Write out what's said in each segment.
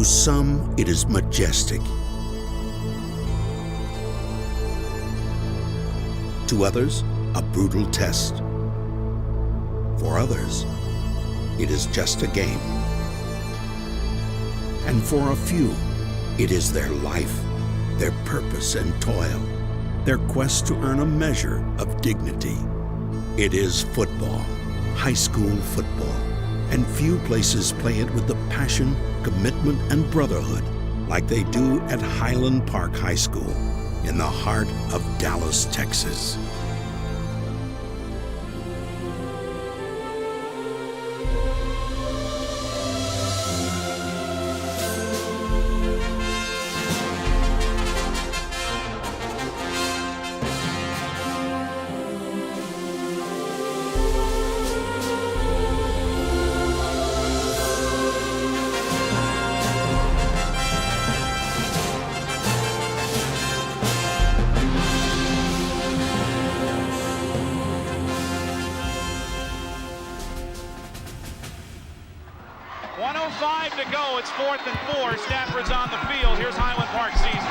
To some, it is majestic. To others, a brutal test. For others, it is just a game. And for a few, it is their life, their purpose and toil, their quest to earn a measure of dignity. It is football, high school football, and few places play it with the passion, commitment, and brotherhood like they do at Highland Park High School in the heart of Dallas, Texas. To go, it's 4th and 4. Stafford's on the field. Here's Highland Park season.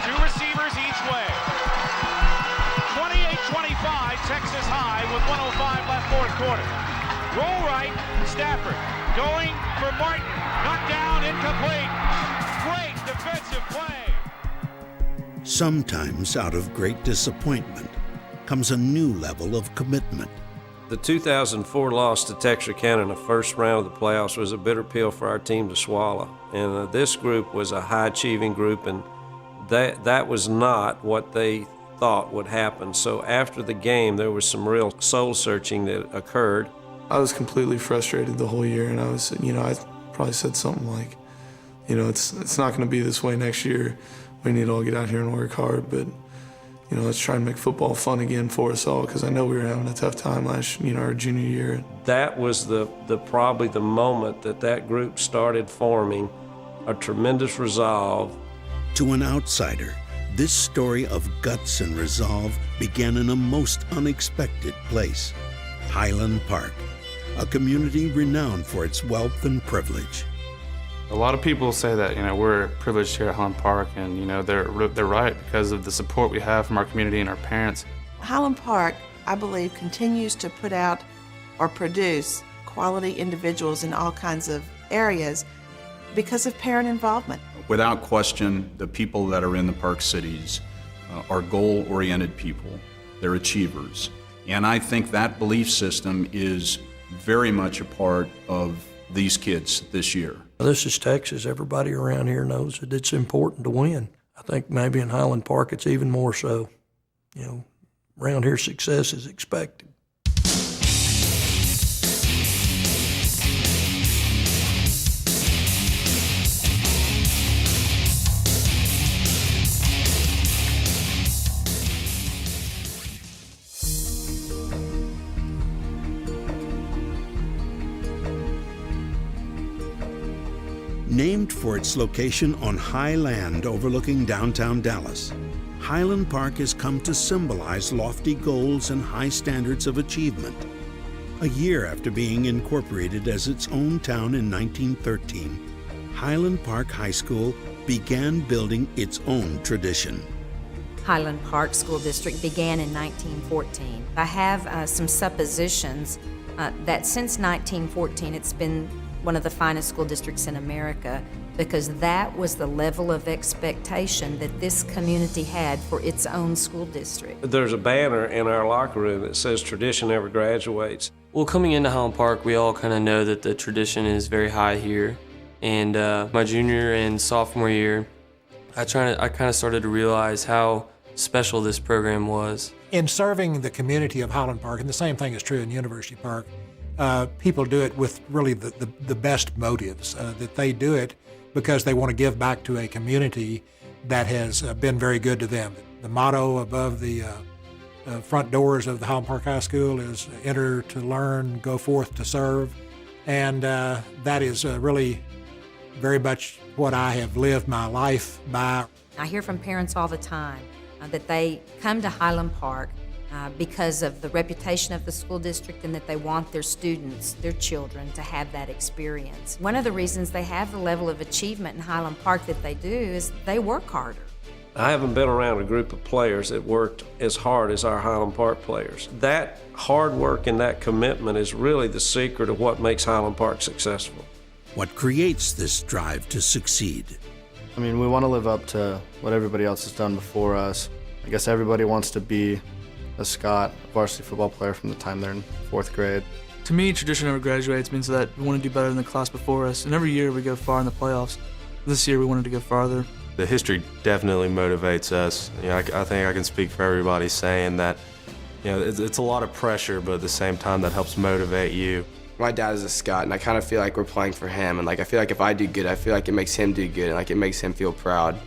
2 receivers each way. 28-25, Texas High with 1:05 left, 4th quarter. Roll right, Stafford going for Martin. Knocked down, incomplete. Great defensive play. Sometimes out of great disappointment comes a new level of commitment. The 2004 loss to Texarkana in the first round of the playoffs was a bitter pill for our team to swallow. And this group was a high-achieving group, and that was not what they thought would happen. So after the game, there was some real soul-searching that occurred. I was completely frustrated the whole year, and I probably said something like, it's not going to be this way next year. We need to all get out here and work hard, but let's try and make football fun again for us all, because I know we were having a tough time our junior year. That was probably the moment that group started forming a tremendous resolve. To an outsider, this story of guts and resolve began in a most unexpected place, Highland Park, a community renowned for its wealth and privilege. A lot of people say that we're privileged here at Highland Park, and they're right because of the support we have from our community and our parents. Highland Park, I believe, continues to put out or produce quality individuals in all kinds of areas because of parent involvement. Without question, the people that are in the Park Cities are goal-oriented people. They're achievers. And I think that belief system is very much a part of these kids this year. This is Texas. Everybody around here knows that it's important to win. I think maybe in Highland Park it's even more so. Around here success is expected. Named for its location on high land overlooking downtown Dallas, Highland Park has come to symbolize lofty goals and high standards of achievement. A year after being incorporated as its own town in 1913, Highland Park High School began building its own tradition. Highland Park School District began in 1914. I have some suppositions that since 1914 it's been one of the finest school districts in America, because that was the level of expectation that this community had for its own school district. There's a banner in our locker room that says tradition never graduates. Well, coming into Highland Park, we all kind of know that the tradition is very high here. And my junior and sophomore year, I kind of started to realize how special this program was. In serving the community of Highland Park, and the same thing is true in University Park, people do it with really the best motives, that they do it because they want to give back to a community that has been very good to them. The motto above the front doors of the Highland Park High School is enter to learn, go forth to serve. And that is really very much what I have lived my life by. I hear from parents all the time that they come to Highland Park because of the reputation of the school district and that they want their students, their children, to have that experience. One of the reasons they have the level of achievement in Highland Park that they do is they work harder. I haven't been around a group of players that worked as hard as our Highland Park players. That hard work and that commitment is really the secret of what makes Highland Park successful. What creates this drive to succeed? I mean, we want to live up to what everybody else has done before us. I guess everybody wants to be a Scott, varsity football player from the time they're in 4th grade. To me, tradition never graduates means that we want to do better than the class before us, and every year we go far in the playoffs. This year we wanted to go farther. The history definitely motivates us. You know, I think I can speak for everybody saying that, you know, it's a lot of pressure, but at the same time that helps motivate you. My dad is a Scott, and I kind of feel like we're playing for him, and like I feel like if I do good, I feel like it makes him do good, and like it makes him feel proud.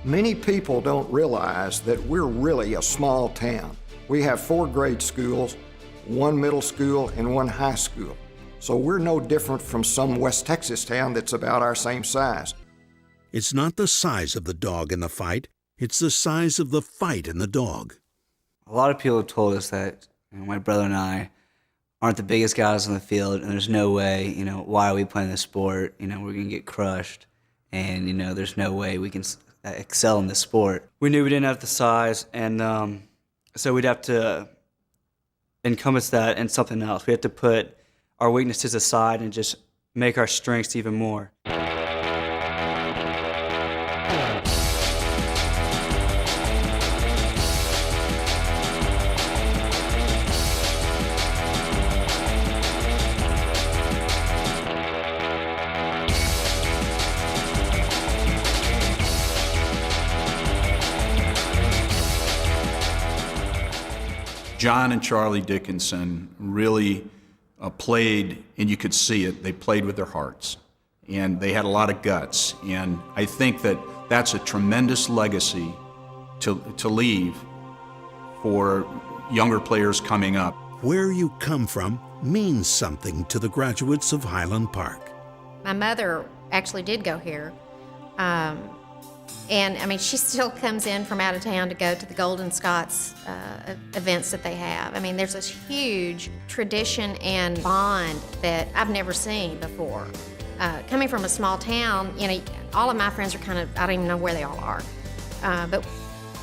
Many people don't realize that we're really a small town. We have 4 grade schools, 1 middle school, and 1 high school. So we're no different from some West Texas town that's about our same size. It's not the size of the dog in the fight, it's the size of the fight in the dog. A lot of people have told us that, you know, my brother and I aren't the biggest guys on the field, and there's no way, you know, why are we playing this sport? You know, we're going to get crushed, and, you know, there's no way we can excel in this sport. We knew we didn't have the size, and so we'd have to encompass that in something else. We have to put our weaknesses aside and just make our strengths even more. John and Charlie Dickinson really played, and you could see it, they played with their hearts. And they had a lot of guts. And I think that that's a tremendous legacy to leave for younger players coming up. Where you come from means something to the graduates of Highland Park. My mother actually did go here. And I mean, she still comes in from out of town to go to the Golden Scots events that they have. I mean, there's this huge tradition and bond that I've never seen before. Coming from a small town, you know, all of my friends are kind of, I don't even know where they all are. But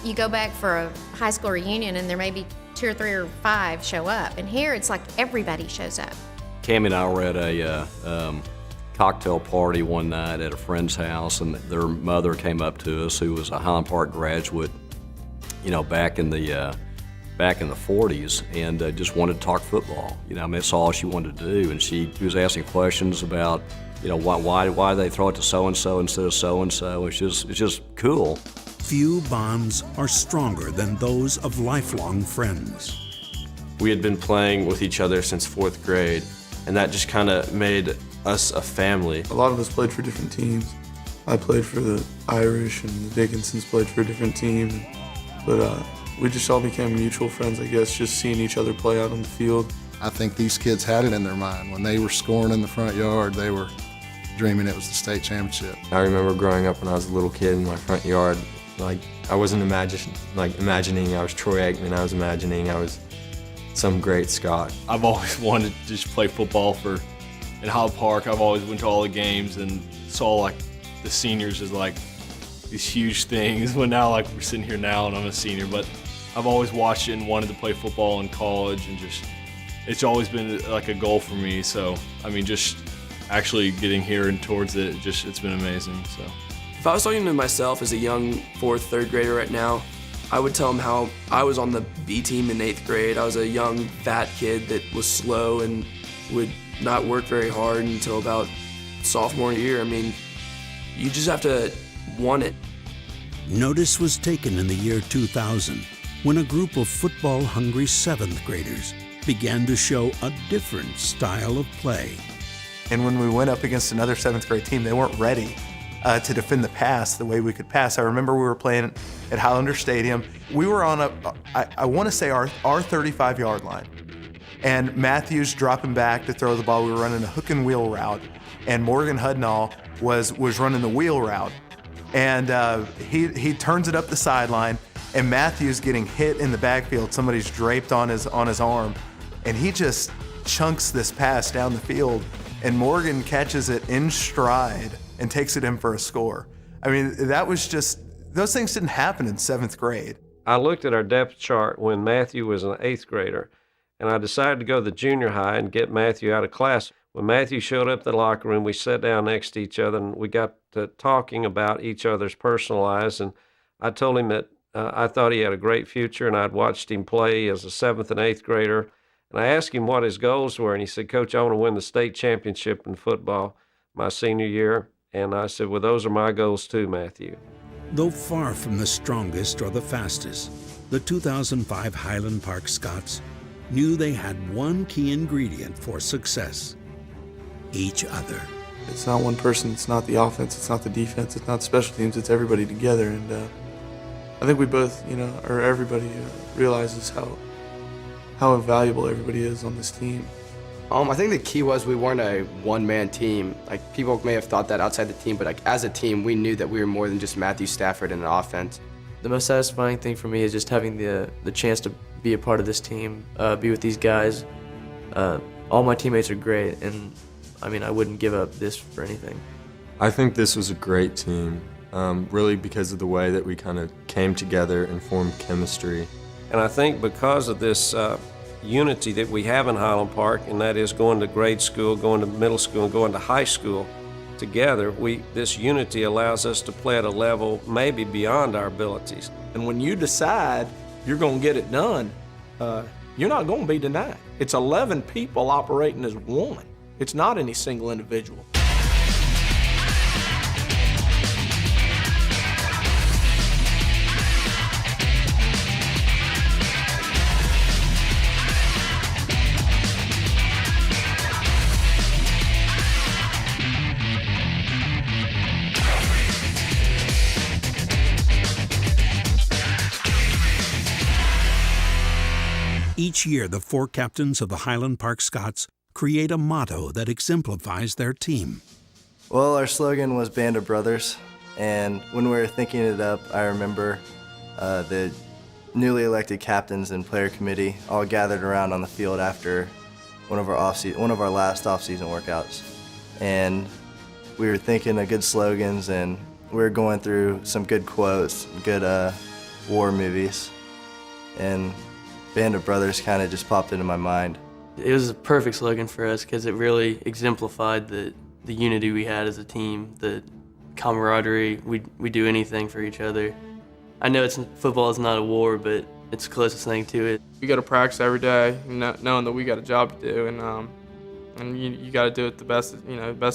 you go back for a high school reunion and there may be 2 or 3 or 5 show up. And here it's like everybody shows up. Cam and I were at a cocktail party one night at a friend's house, and their mother came up to us, who was a Highland Park graduate, you know, back in the 40s, and just wanted to talk football. You know, I mean, that's all she wanted to do, and she was asking questions about, you know, why they throw it to so-and-so instead of so-and-so. It's just cool. Few bonds are stronger than those of lifelong friends. We had been playing with each other since 4th grade, and that just kind of made us a family. A lot of us played for different teams. I played for the Irish, and the Dickinsons played for a different team. But we just all became mutual friends, I guess, just seeing each other play out on the field. I think these kids had it in their mind. When they were scoring in the front yard, they were dreaming it was the state championship. I remember growing up when I was a little kid in my front yard, like I wasn't imagining I was Troy Aikman. I was imagining I was some great Scott. I've always wanted to just play football in Highland Park. I've always went to all the games and saw like the seniors as like these huge things. Well, now like we're sitting here now and I'm a senior, but I've always watched it and wanted to play football in college, and just it's always been like a goal for me. So I mean, just actually getting here and towards it, it's been amazing. So if I was talking to myself as a young 4th, 3rd grader right now, I would tell him how I was on the B team in 8th grade. I was a young, fat kid that was slow and would not work very hard until about sophomore year. I mean, you just have to want it. Notice was taken in the year 2000 when a group of football-hungry 7th graders began to show a different style of play. And when we went up against another 7th grade team, they weren't ready to defend the pass the way we could pass. I remember we were playing at Highlander Stadium. We were on I want to say our 35-yard line. And Matthew's dropping back to throw the ball. We were running a hook and wheel route, and Morgan Hudnall was running the wheel route. And he turns it up the sideline, and Matthew's getting hit in the backfield. Somebody's draped on his arm, and he just chunks this pass down the field, and Morgan catches it in stride and takes it in for a score. I mean, that was just, those things didn't happen in 7th grade. I looked at our depth chart when Matthew was an 8th grader, and I decided to go to the junior high and get Matthew out of class. When Matthew showed up in the locker room, we sat down next to each other, and we got to talking about each other's personal lives, and I told him that I thought he had a great future, and I'd watched him play as a 7th and 8th grader. And I asked him what his goals were, and he said, "Coach, I want to win the state championship in football my senior year." And I said, "Well, those are my goals too, Matthew." Though far from the strongest or the fastest, the 2005 Highland Park Scots knew they had one key ingredient for success: each other. It's not one person, it's not the offense, it's not the defense, it's not special teams, it's everybody together. And I think we both, or everybody realizes how invaluable everybody is on this team. I think the key was we weren't a one-man team. Like, people may have thought that outside the team, but like as a team, we knew that we were more than just Matthew Stafford and an offense. The most satisfying thing for me is just having the chance to be a part of this team, be with these guys. All my teammates are great, and I mean, I wouldn't give up this for anything. I think this was a great team, really because of the way that we kind of came together and formed chemistry. And I think because of this unity that we have in Highland Park, and that is going to grade school, going to middle school, and going to high school together, this unity allows us to play at a level maybe beyond our abilities. And when you decide you're going to get it done, you're not going to be denied. It's 11 people operating as one. It's not any single individual. Each year, the 4 captains of the Highland Park Scots create a motto that exemplifies their team. Well, our slogan was Band of Brothers, and when we were thinking it up, I remember the newly elected captains and player committee all gathered around on the field after one of our last off-season workouts, and we were thinking of good slogans, and we were going through some good quotes, good war movies, and Band of Brothers kind of just popped into my mind. It was a perfect slogan for us because it really exemplified the unity we had as a team, the camaraderie. We do anything for each other. I know football is not a war, but it's the closest thing to it. We got to practice every day, knowing that we got a job to do, and you got to do it the best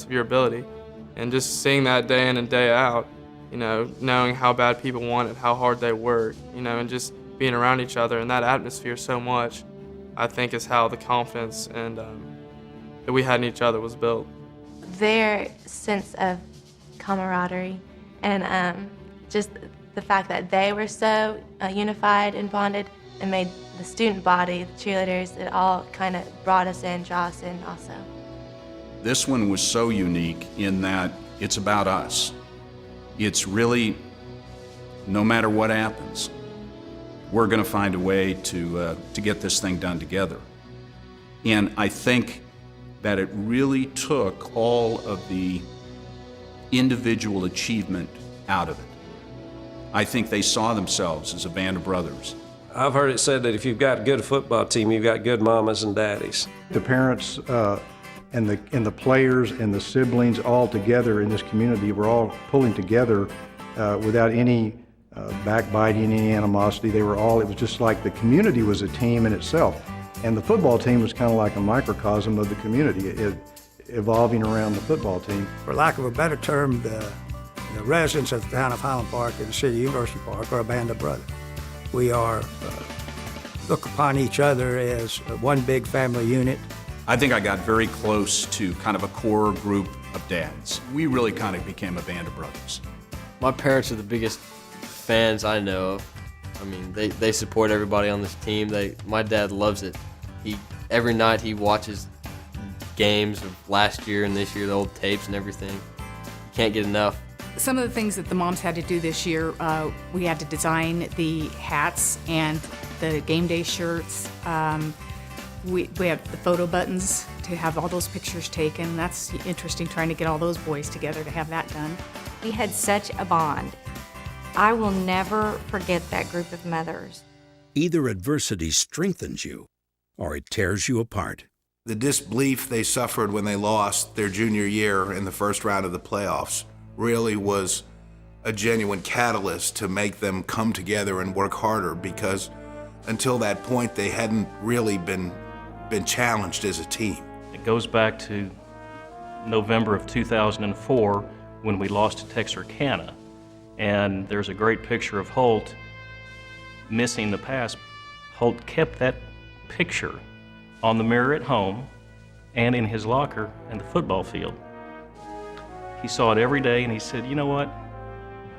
of your ability. And just seeing that day in and day out, knowing how bad people want it, how hard they work, and just being around each other in that atmosphere so much, I think is how the confidence and that we had in each other was built. Their sense of camaraderie and just the fact that they were so unified and bonded and made the student body, the cheerleaders, it all kind of draw us in also. This one was so unique in that it's about us. It's really, no matter what happens, we're going to find a way to get this thing done together. And I think that it really took all of the individual achievement out of it. I think they saw themselves as a band of brothers. I've heard it said that if you've got a good football team, you've got good mamas and daddies. The parents and the players and the siblings all together in this community were all pulling together without any backbiting, any animosity. It was just like the community was a team in itself. And the football team was kind of like a microcosm of the community, evolving around the football team. For lack of a better term, the residents of the town of Highland Park and the city of University Park are a band of brothers. We look upon each other as one big family unit. I think I got very close to kind of a core group of dads. We really kind of became a band of brothers. My parents are the biggest fans I know of. I mean, they support everybody on this team. My dad loves it. Every night he watches games of last year and this year, the old tapes and everything. Can't get enough. Some of the things that the moms had to do this year, we had to design the hats and the game day shirts. We have the photo buttons to have all those pictures taken. That's interesting, trying to get all those boys together to have that done. We had such a bond. I will never forget that group of mothers. Either adversity strengthens you or it tears you apart. The disbelief they suffered when they lost their junior year in the first round of the playoffs really was a genuine catalyst to make them come together and work harder, because until that point they hadn't really been challenged as a team. It goes back to November of 2004 when we lost to Texarkana, and there's a great picture of Holt missing the pass. Holt kept that picture on the mirror at home and in his locker in the football field. He saw it every day and he said, you know what?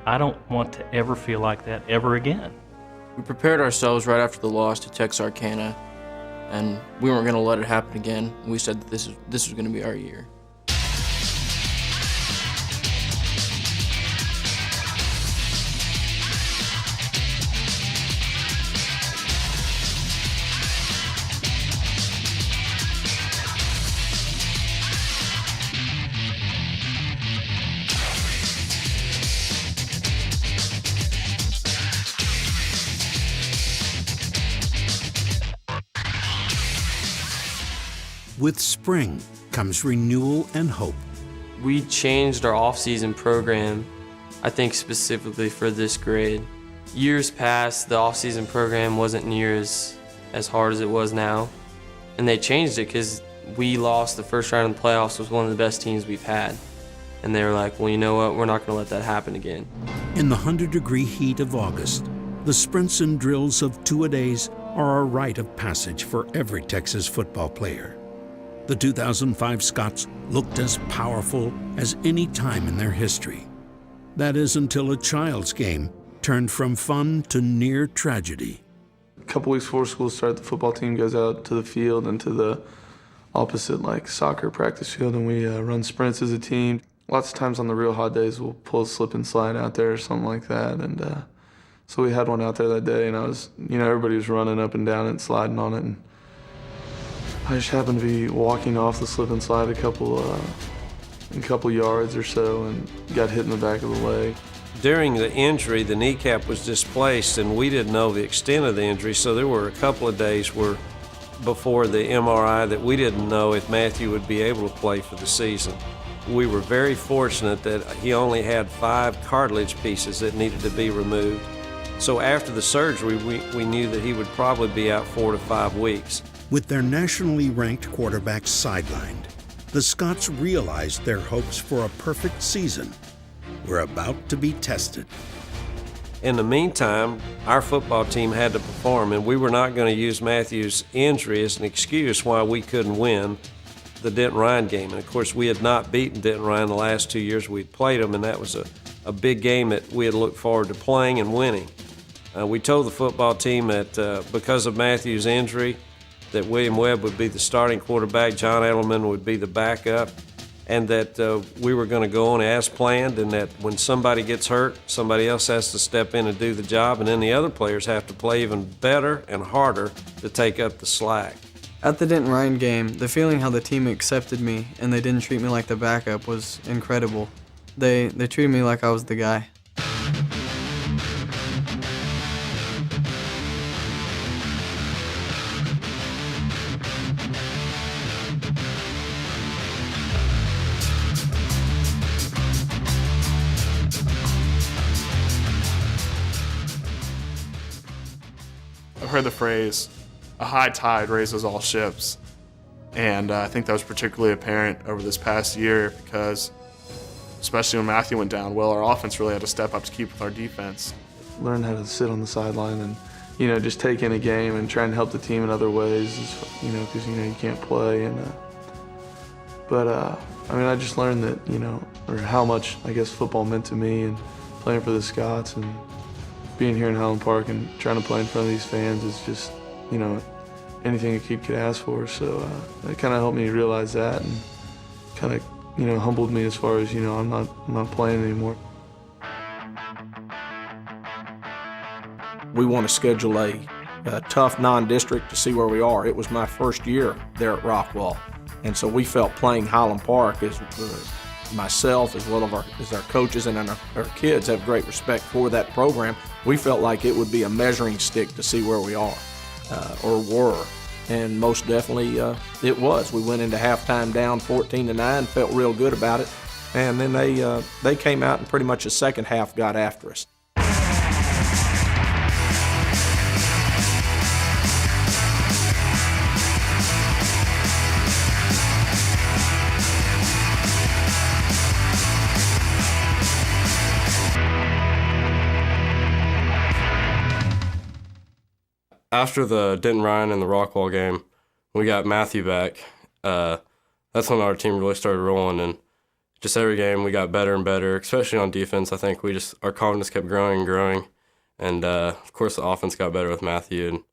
I don't want to ever feel like that ever again. We prepared ourselves right after the loss to Texarkana, and we weren't going to let it happen again. We said that this was going to be our year. With spring comes renewal and hope. We changed our off-season program, I think specifically for this grade. Years past, the off-season program wasn't near as hard as it was now. And they changed it because we lost the first round of the playoffs with one of the best teams we've had. And they were like, well, you know what, we're not going to let that happen again. In the 100-degree heat of August, the sprints and drills of two-a-days are a rite of passage for every Texas football player. The 2005 Scots looked as powerful as any time in their history. That is until a child's game turned from fun to near tragedy. A couple weeks before school started, the football team goes out to the field and to the opposite soccer practice field, and we run sprints as a team. Lots of times on the real hot days, we'll pull a slip and slide out there or something like that. And so we had one out there that day, and everybody was running up and down and sliding on it. And I just happened to be walking off the slip and slide a couple yards or so and got hit in the back of the leg. During the injury, the kneecap was displaced, and we didn't know the extent of the injury, so there were a couple of days before the MRI that we didn't know if Matthew would be able to play for the season. We were very fortunate that he only had 5 cartilage pieces that needed to be removed. So after the surgery, we knew that he would probably be out 4 to 5 weeks. With their nationally ranked quarterbacks sidelined, the Scots realized their hopes for a perfect season were about to be tested. In the meantime, our football team had to perform, and we were not going to use Matthew's injury as an excuse why we couldn't win the Denton Ryan game. And of course, we had not beaten Denton Ryan the last 2 years we'd played them, and that was a big game that we had looked forward to playing and winning. We told the football team that because of Matthew's injury, that William Webb would be the starting quarterback, John Edelman would be the backup, and that we were going to go on as planned, and that when somebody gets hurt, somebody else has to step in and do the job, and then the other players have to play even better and harder to take up the slack. At the Denton Ryan game, the feeling how the team accepted me and they didn't treat me like the backup was incredible. They treated me like I was the guy. I've heard the phrase, a high tide raises all ships. And I think that was particularly apparent over this past year because, especially when Matthew went down, our offense really had to step up to keep with our defense. Learn how to sit on the sideline and, just take in a game and try and help the team in other ways, because, you can't play. I just learned that, or how much, I guess, football meant to me and playing for the Scots and being here in Highland Park and trying to play in front of these fans is just, anything a kid could ask for. So it kind of helped me realize that and kind of, humbled me as far as, I'm not playing anymore. we want to schedule a tough non-district to see where we are. It was my first year there at Rockwall, and so we felt playing Highland Park as myself as well as our coaches and our kids have great respect for that program. We felt like it would be a measuring stick to see where we are or were, and most definitely it was. We went into halftime down 14-9, felt real good about it, and then they came out and pretty much the second half got after us. After the Denton Ryan and the Rockwall game, we got Matthew back. That's when our team really started rolling, and just every game we got better and better, especially on defense. I think our confidence kept growing and growing, and of course the offense got better with Matthew. And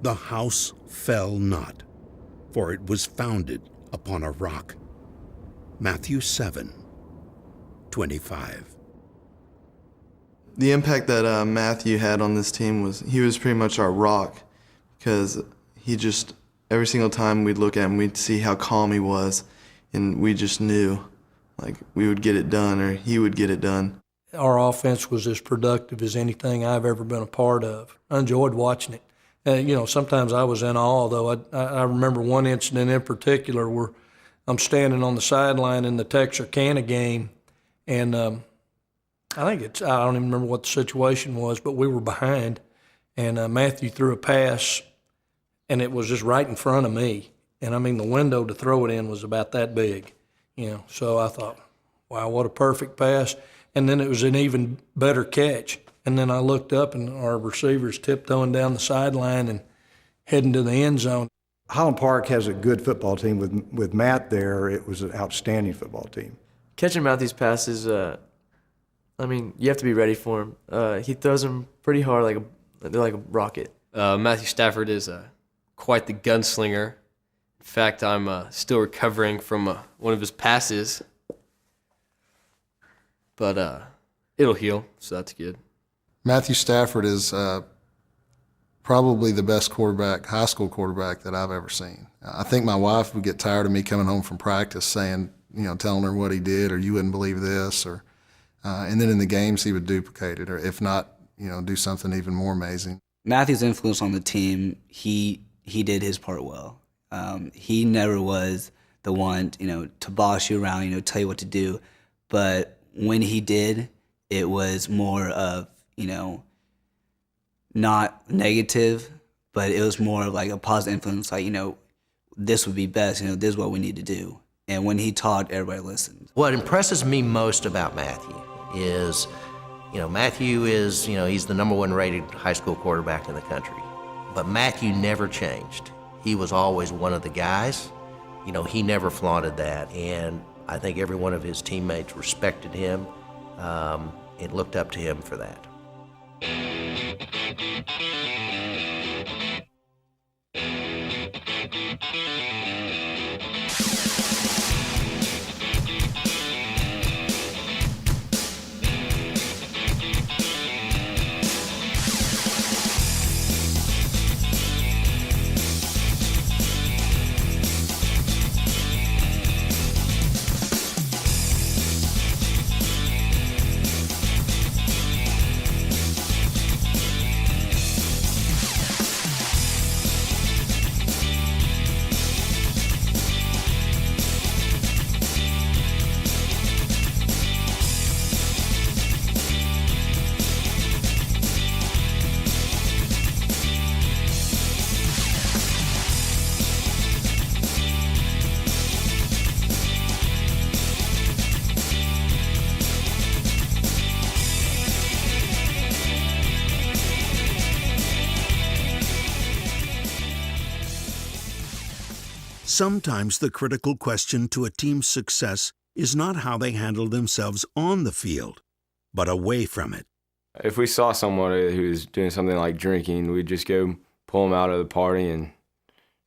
The house fell not, for it was founded upon a rock. Matthew 7:25. The impact that Matthew had on this team he was pretty much our rock, because he just, every single time we'd look at him, we'd see how calm he was, and we just knew, like, we would get it done, or he would get it done. Our offense was as productive as anything I've ever been a part of. I enjoyed watching it. Sometimes I was in awe, though. I remember one incident in particular where I'm standing on the sideline in the Texarkana game, and I don't even remember what the situation was, but we were behind, and Matthew threw a pass, and it was just right in front of me. And I mean, the window to throw it in was about that big, So I thought, wow, what a perfect pass. And then it was an even better catch. And then I looked up, and our receivers tiptoeing down the sideline and heading to the end zone. Highland Park has a good football team. With Matt there, it was an outstanding football team. Catching Matthew's passes, you have to be ready for him. He throws them pretty hard, they're like a rocket. Matthew Stafford is quite the gunslinger. In fact, I'm still recovering from one of his passes. But it'll heal, so that's good. Matthew Stafford is probably the best high school quarterback that I've ever seen. I think my wife would get tired of me coming home from practice saying, telling her what he did, or you wouldn't believe this, or and then in the games he would duplicate it, or if not, do something even more amazing. Matthew's influence on the team, he did his part well. He never was the one, to boss you around, tell you what to do, but when he did, it was more of, not negative, but it was more of like a positive influence, like, this would be best, this is what we need to do. And when he taught, everybody listened. What impresses me most about Matthew is, Matthew is, he's the #1 rated high school quarterback in the country. But Matthew never changed. He was always one of the guys. He never flaunted that. And I think every one of his teammates respected him and looked up to him for that. Sometimes the critical question to a team's success is not how they handle themselves on the field, but away from it. If we saw someone who was doing something like drinking, we'd just go pull them out of the party and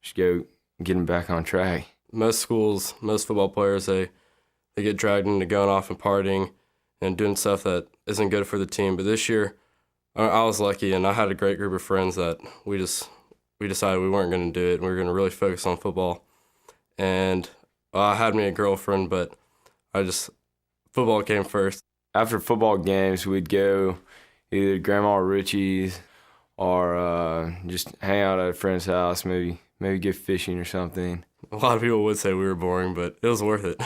just go get them back on track. Most schools, most football players, they get dragged into going off and partying and doing stuff that isn't good for the team. But this year, I was lucky, and I had a great group of friends that we decided we weren't going to do it, and we were going to really focus on football. And I had me a girlfriend, but football came first. After football games, we'd go either Grandma Richie's or just hang out at a friend's house, maybe go fishing or something. A lot of people would say we were boring, but it was worth it.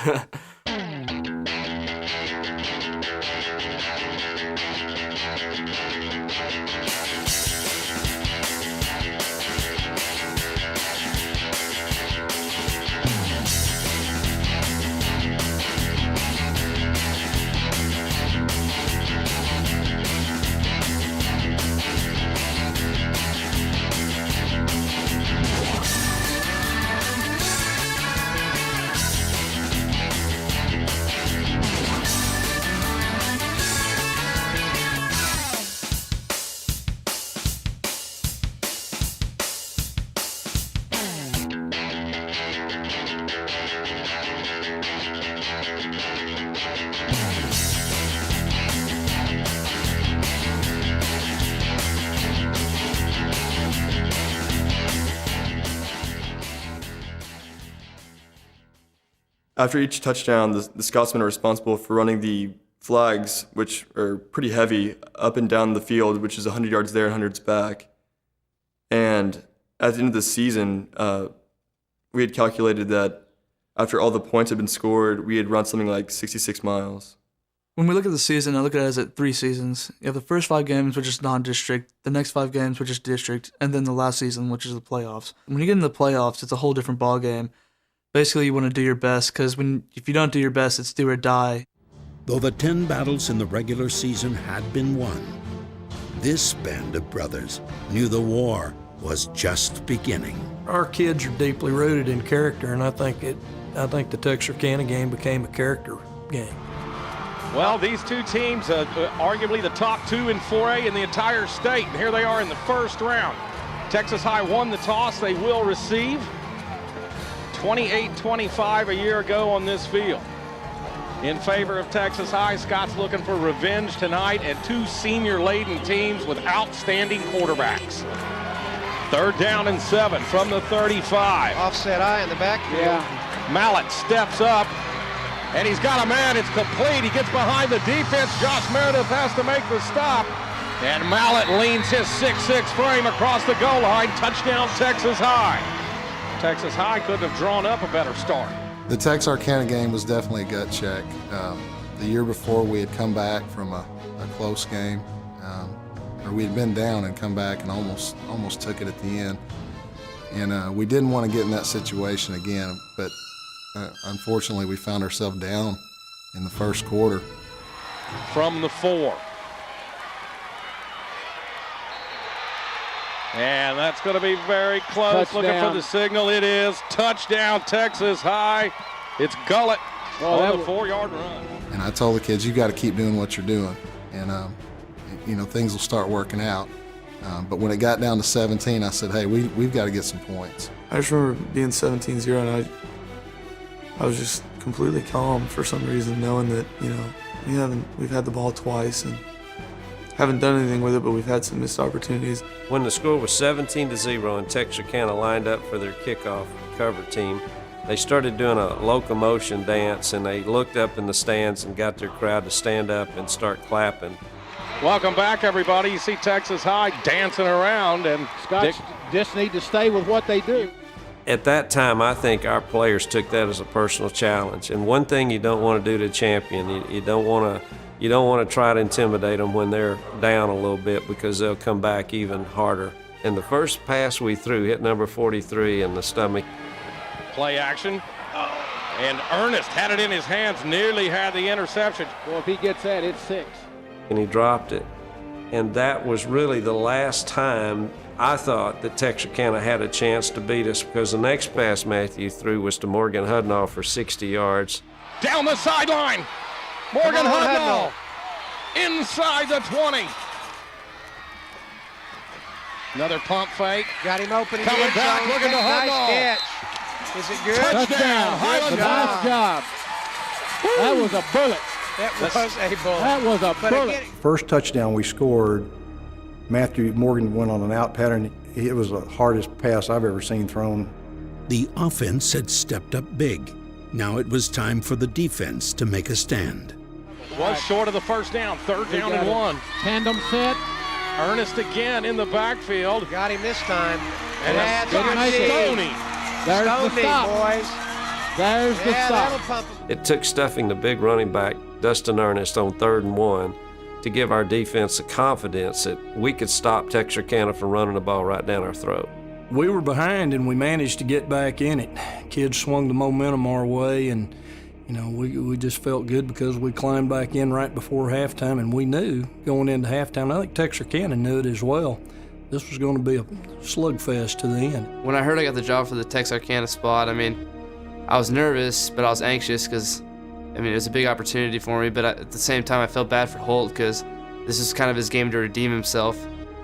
After each touchdown, the Scotsmen are responsible for running the flags, which are pretty heavy, up and down the field, which is 100 yards there and 100 back. And at the end of the season, we had calculated that after all the points had been scored, we had run something like 66 miles. When we look at the season, I look at it as 3 seasons. You have the first 5 games, which is non-district, the next 5 games, which is district, and then the last season, which is the playoffs. When you get into the playoffs, it's a whole different ballgame. Basically, you want to do your best, because if you don't do your best, it's do or die. Though the 10 battles in the regular season had been won, this band of brothers knew the war was just beginning. Our kids are deeply rooted in character, and I think the Texarkana game became a character game. Well, these two teams, arguably the top 2 in 4A in the entire state, and here they are in the first round. Texas High won the toss. They will receive. 28-25 a year ago on this field. In favor of Texas High, Scott's looking for revenge tonight, and 2 senior-laden teams with outstanding quarterbacks. 3rd down and 7 from the 35. Offset eye in the backfield. Yeah. Mallett steps up, and he's got a man. It's complete. He gets behind the defense. Josh Meredith has to make the stop, and Mallett leans his 6'6" frame across the goal line. Touchdown, Texas High. Texas High couldn't have drawn up a better start. The Texarkana game was definitely a gut check. The year before, we had come back from a close game, or we had been down and come back and almost took it at the end. And we didn't want to get in that situation again, but unfortunately, we found ourselves down in the first quarter. From the 4. And that's going to be very close. Touchdown. Looking for the signal. It is. Touchdown, Texas High. It's Gullett on the 4-yard run. And I told the kids, you got to keep doing what you're doing, and things will start working out. But when it got down to 17, I said, hey, we've got to get some points. I just remember being 17-0, and I was just completely calm for some reason, knowing that we've had the ball twice and haven't done anything with it, but we've had some missed opportunities. When the score was 17-0 and Texarkana lined up for their kickoff cover team, they started doing a locomotion dance, and they looked up in the stands and got their crowd to stand up and start clapping. Welcome back, everybody. You see Texas High dancing around, and Scots just need to stay with what they do. At that time, I think our players took that as a personal challenge. And one thing you don't want to do to a champion, you don't want to try to intimidate them when they're down a little bit, because they'll come back even harder. And the first pass we threw hit number 43 in the stomach. Play action. And Ernest had it in his hands, nearly had the interception. Well, if he gets that, it's 6. And he dropped it. And that was really the last time I thought that Texarkana had a chance to beat us, because the next pass Matthew threw was to Morgan Hudnall for 60 yards. Down the sideline. Morgan Hudnall inside the 20. Another pump fake. Got him open Coming again. back, looking to Hudnall. Nice catch. Is it good? Touchdown. Good Nice job. That was a bullet. That was a bullet. That was a But bullet. again, First touchdown we scored, Matthew Morgan went on an out pattern. It was the hardest pass I've ever seen thrown. The offense had stepped up big. Now it was time for the defense to make a stand. Was short of the first down. Third down and 1. Tandem set. Ernest again in the backfield. got him this time. And that's Stoney. There's the stop, boys. There's the stop. That'll pump him. It took stuffing the big running back, Dustin Ernest, on 3rd and 1 to give our defense the confidence that we could stop Texarkana from running the ball right down our throat. We were behind and we managed to get back in it. Kids swung the momentum our way, and we just felt good because we climbed back in right before halftime, and we knew going into halftime, I think Texarkana knew it as well, this was going to be a slugfest to the end. When I heard I got the job for the Texarkana spot, I was nervous, but I was anxious because, it was a big opportunity for me, but at the same time I felt bad for Holt because this is kind of his game to redeem himself,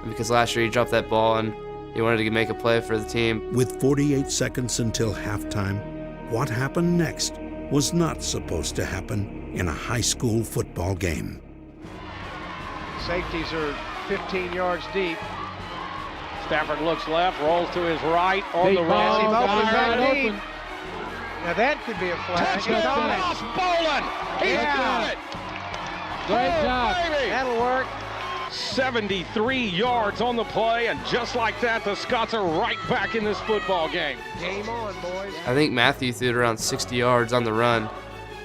because last year he dropped that ball and he wanted to make a play for the team. With 48 seconds until halftime, what happened next was not supposed to happen in a high school football game. Safeties are 15 yards deep. Stafford looks left, rolls to his right on the Has him run. open back Wide deep. Now that could be a flag. Touchdown, Ross Bolin. He's got it. Great job. Baby. That'll work. 73 yards on the play, and just like that, the Scots are right back in this football game. Game on, boys. I think Matthew threw it around 60 yards on the run,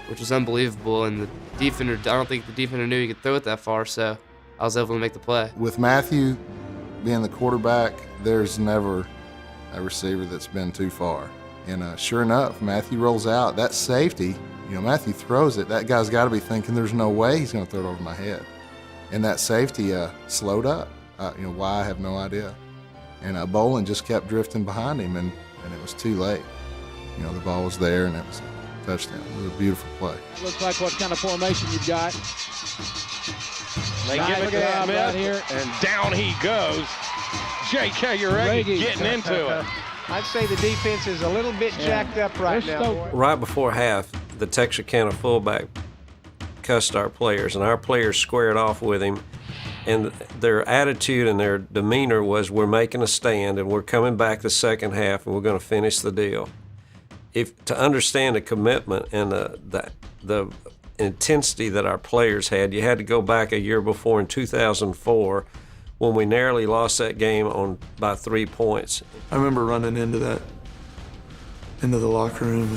which was unbelievable, and the defender, I don't think the defender knew he could throw it that far, so I was able to make the play. With Matthew being the quarterback, there's never a receiver that's been too far. And sure enough, Matthew rolls out. That safety, Matthew throws it. That guy's got to be thinking there's no way he's going to throw it over my head. And that safety slowed up. Why, I have no idea. And Bolin just kept drifting behind him, and it was too late. The ball was there, and it was a touchdown. It was a beautiful play. Looks like what kind of formation you've got. They give it to Smith, right here. And down he goes. J.K. Uregi getting into it. I'd say the defense is a little bit jacked up right now, boy. Right before half, the Texarkana fullback cussed our players, and our players squared off with him. And their attitude and their demeanor was, we're making a stand and we're coming back the second half and we're going to finish the deal. To understand the commitment and the intensity that our players had, you had to go back a year before in 2004 when we narrowly lost that game by 3 points. I remember running into the locker room,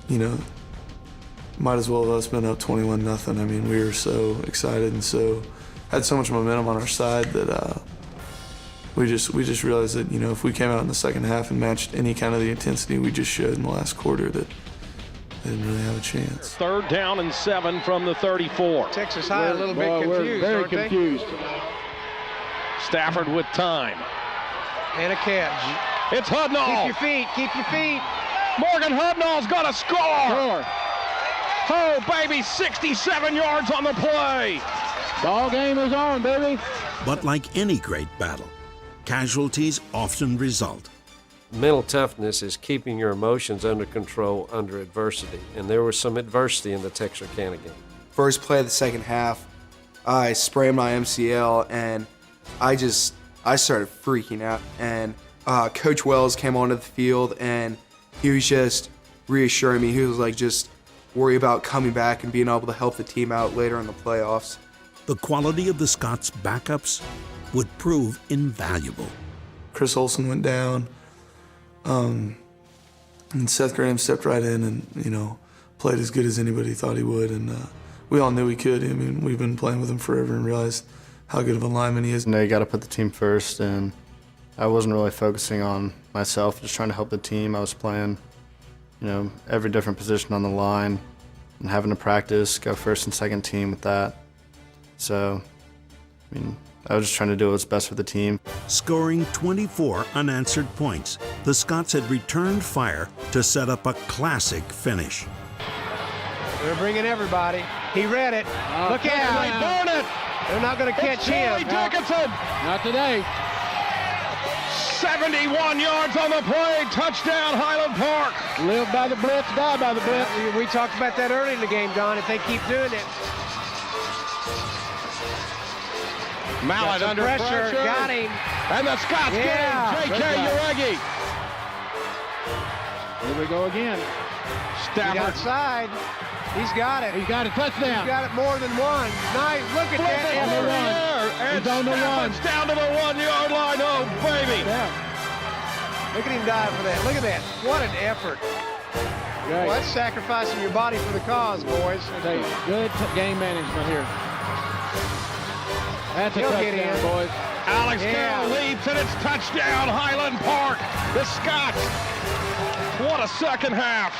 and might as well have us been up 21-0. We were so excited and had so much momentum on our side that we just realized that if we came out in the second half and matched any kind of the intensity we just showed in the last quarter, that they didn't really have a chance. 3rd down and 7 from the 34. Texas High a little bit confused, very aren't they? confused. Stafford with time. And a catch. It's Hudnall. Keep your feet, keep your feet. Morgan Hudnall's going to score. Oh, baby, 67 yards on the play. Ball game is on, baby. But like any great battle, casualties often result. Mental toughness is keeping your emotions under control under adversity, and there was some adversity in the Texarkana game. First play of the second half, I sprained my MCL, and I started freaking out. And Coach Wells came onto the field, and he was just reassuring me. He was like, just worry about coming back and being able to help the team out later in the playoffs. The quality of the Scots' backups would prove invaluable. Chris Olsen went down, and Seth Graham stepped right in and, played as good as anybody thought he would. And we all knew he could. We've been playing with him forever and realized how good of a lineman he is. You got to put the team first, and I wasn't really focusing on myself, just trying to help the team. I was playing, every different position on the line and having to practice, go first and second team with that. So, I was just trying to do what's best for the team. Scoring 24 unanswered points, the Scots had returned fire to set up a classic finish. They're bringing everybody. He read it. Look out. They burn it. They're not going to catch him. Charlie Dickinson. Not today. 71 yards on the play. Touchdown, Highland Park. Live by the blitz, die by the blitz. We talked about that early in the game, Don, if they keep doing it. Mallet under pressure. Got him. And the Scots get him. J.K. Uregi. Here we go again. Stafford. Outside. He's got it. He's got it. Touchdown. He's got it more than one. Nice. Look at that. On the run. And Stafford's down to the 1 yard line. Oh, baby. Yeah. Look at him dive for that. Look at that. What an effort. Well, that's sacrificing your body for the cause, boys. Good game management here. That's a touchdown, boys. Alex Carroll leaps, and it's touchdown, Highland Park. The Scots. What a second half.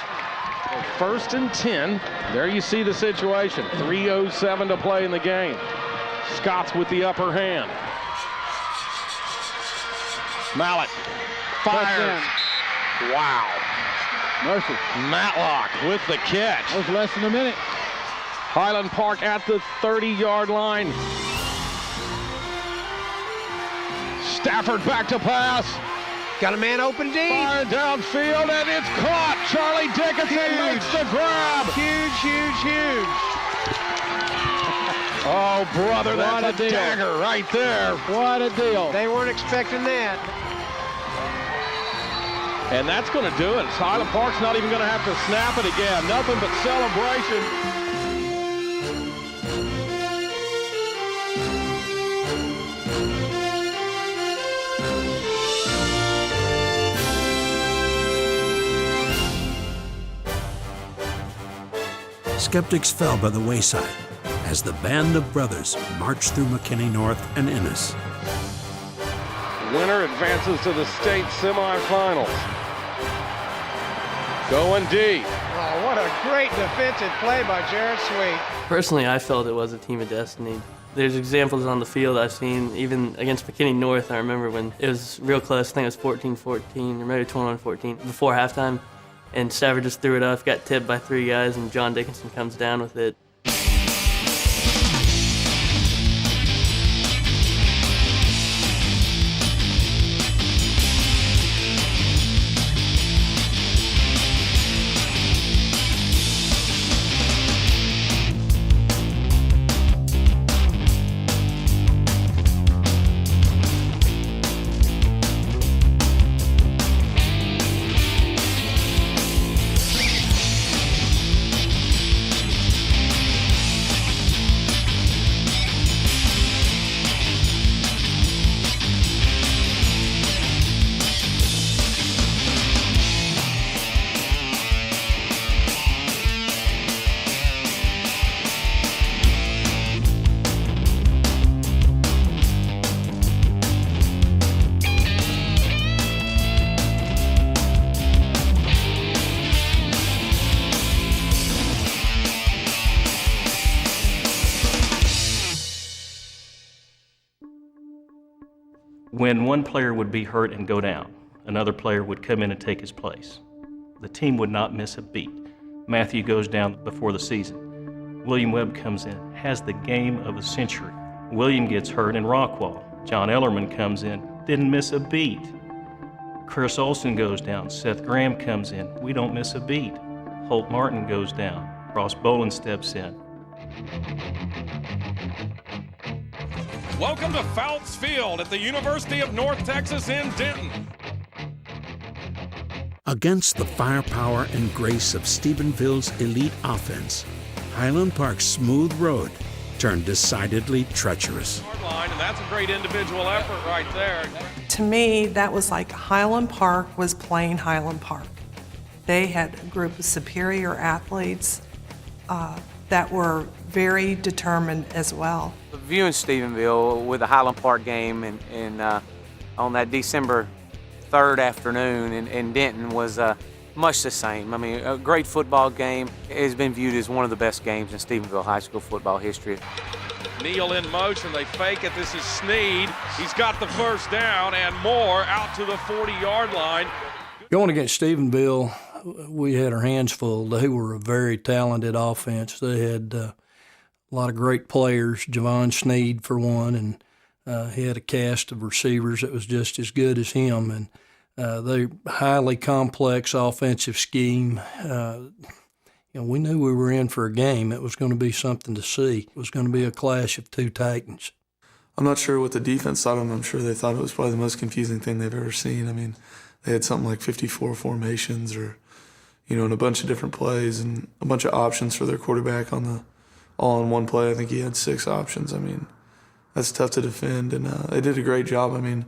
1st and 10. There you see the situation. 3:07 to play in the game. Scots with the upper hand. Mallet fires. Wow. Mercy. Matlock with the catch. That was less than a minute. Highland Park at the 30-yard line. Stafford back to pass. Got a man open deep. Firing downfield, and it's caught. Charlie Dickinson makes the grab. Huge, huge, huge. Oh, brother, that's a dagger right there. What a deal. They weren't expecting that. And that's going to do it. Highland Park's not even going to have to snap it again. Nothing but celebration. Skeptics fell by the wayside as the band of brothers marched through McKinney North and Ennis. Winner advances to the state semifinals. Going deep. Oh, what a great defensive play by Jared Sweet. Personally, I felt it was a team of destiny. There's examples on the field I've seen, even against McKinney North. I remember when it was real close. I think it was 14-14 or maybe 21-14 before halftime. And Stafford just threw it off, got tipped by 3 guys, and John Dickinson comes down with it. When one player would be hurt and go down, another player would come in and take his place. The team would not miss a beat. Matthew goes down before the season. William Webb comes in, has the game of the century. William gets hurt in Rockwall. John Ellerman comes in, didn't miss a beat. Chris Olson goes down, Seth Graham comes in, we don't miss a beat. Holt Martin goes down, Ross Boland steps in. Welcome to Fouts Field at the University of North Texas in Denton. Against the firepower and grace of Stephenville's elite offense, Highland Park's smooth road turned decidedly treacherous. And that's a great individual effort right there. To me, that was like Highland Park was playing Highland Park. They had a group of superior athletes that were very determined as well. Viewing Stephenville with the Highland Park game and on that December 3rd afternoon in Denton was much the same. I mean, a great football game. It has been viewed as one of the best games in Stephenville high school football history. Neal in motion, they fake it, this is Sneed. He's got the first down and more out to the 40-yard line. Going against Stephenville, we had our hands full. They were a very talented offense. They had a lot of great players, Javon Sneed for one, and he had a cast of receivers that was just as good as him. And they highly complex offensive scheme. We knew we were in for a game. It was going to be something to see. It was going to be a clash of two Titans. I'm not sure what the defense thought of them. I'm sure they thought it was probably the most confusing thing they've ever seen. I mean, they had something like 54 formations or, and a bunch of different plays and a bunch of options for their quarterback all in one play. I think he had 6 options. I mean, that's tough to defend, and they did a great job. I mean,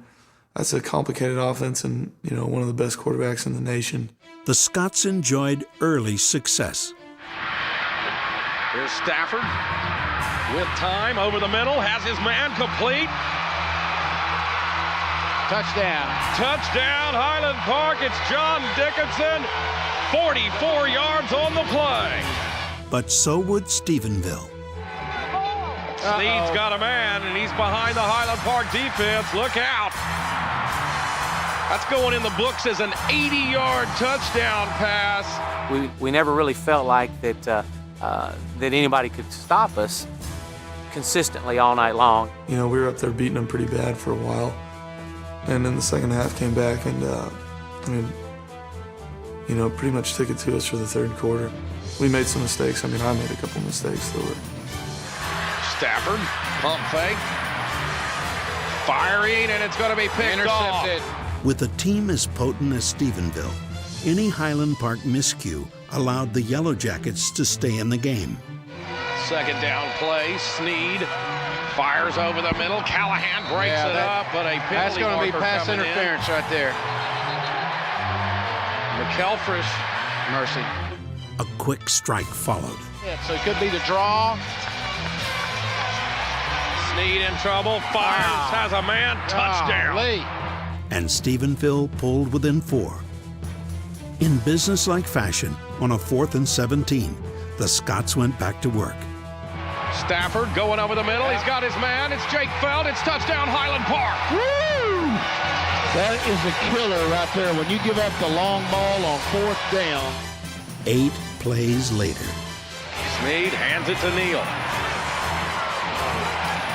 that's a complicated offense and, one of the best quarterbacks in the nation. The Scots enjoyed early success. Here's Stafford with time over the middle, has his man complete. Touchdown. Touchdown, Highland Park. It's John Dickinson, 44 yards on the play. But so would Stephenville. Sneed's got a man, and he's behind the Highland Park defense. Look out. That's going in the books as an 80-yard touchdown pass. We never really felt like that anybody could stop us consistently all night long. We were up there beating them pretty bad for a while. And then the second half came back and, pretty much took it to us for the third quarter. We made some mistakes. I made a couple mistakes that were. Stafford, pump fake. Firing, and it's going to be picked off. With a team as potent as Stephenville, any Highland Park miscue allowed the Yellow Jackets to stay in the game. Second down play, Sneed fires over the middle. Callahan breaks it up, but a penalty that's going to be pass interference right there. McElfresh, mercy. A quick strike followed. Yeah, so it could be the draw. Sneed in trouble, fires, has a man, touchdown. And Stephenville pulled within 4. In businesslike fashion, on a 4th and 17, the Scots went back to work. Stafford going over the middle. He's got his man. It's Jake Feld. It's touchdown Highland Park. Woo! That is a killer right there when you give up the long ball on 4th down. 8 plays later. Sneed hands it to Neal.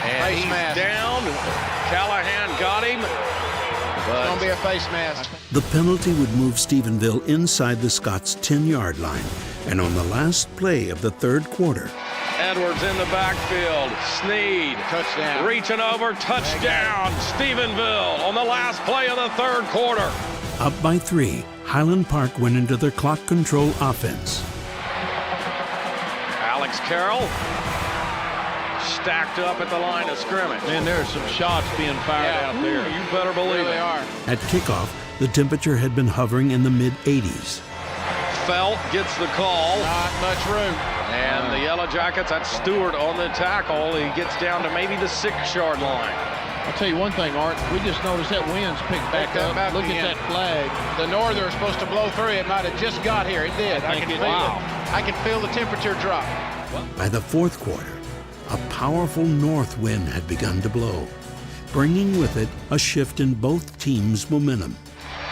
And he's down. Callahan got him. It's going to be a face mask. The penalty would move Stephenville inside the Scots' 10-yard line. And on the last play of the third quarter, Edwards in the backfield. Sneed. Touchdown. Reaching over. Touchdown. Stephenville on the last play of the third quarter. Up by 3, Highland Park went into their clock control offense. Alex Carroll stacked up at the line of scrimmage. Man, there are some shots being fired out there. You better believe they are. At kickoff, the temperature had been hovering in the mid-80s. Felt gets the call. Not much room. And the Yellow Jackets, that's Stewart on the tackle. He gets down to maybe the 6-yard line. I'll tell you one thing, Art. We just noticed that wind's picked back up. Look at that flag. The norther is supposed to blow through. It might have just got here. It did. I can feel it. I can feel the temperature drop. By the fourth quarter, a powerful north wind had begun to blow, bringing with it a shift in both teams' momentum.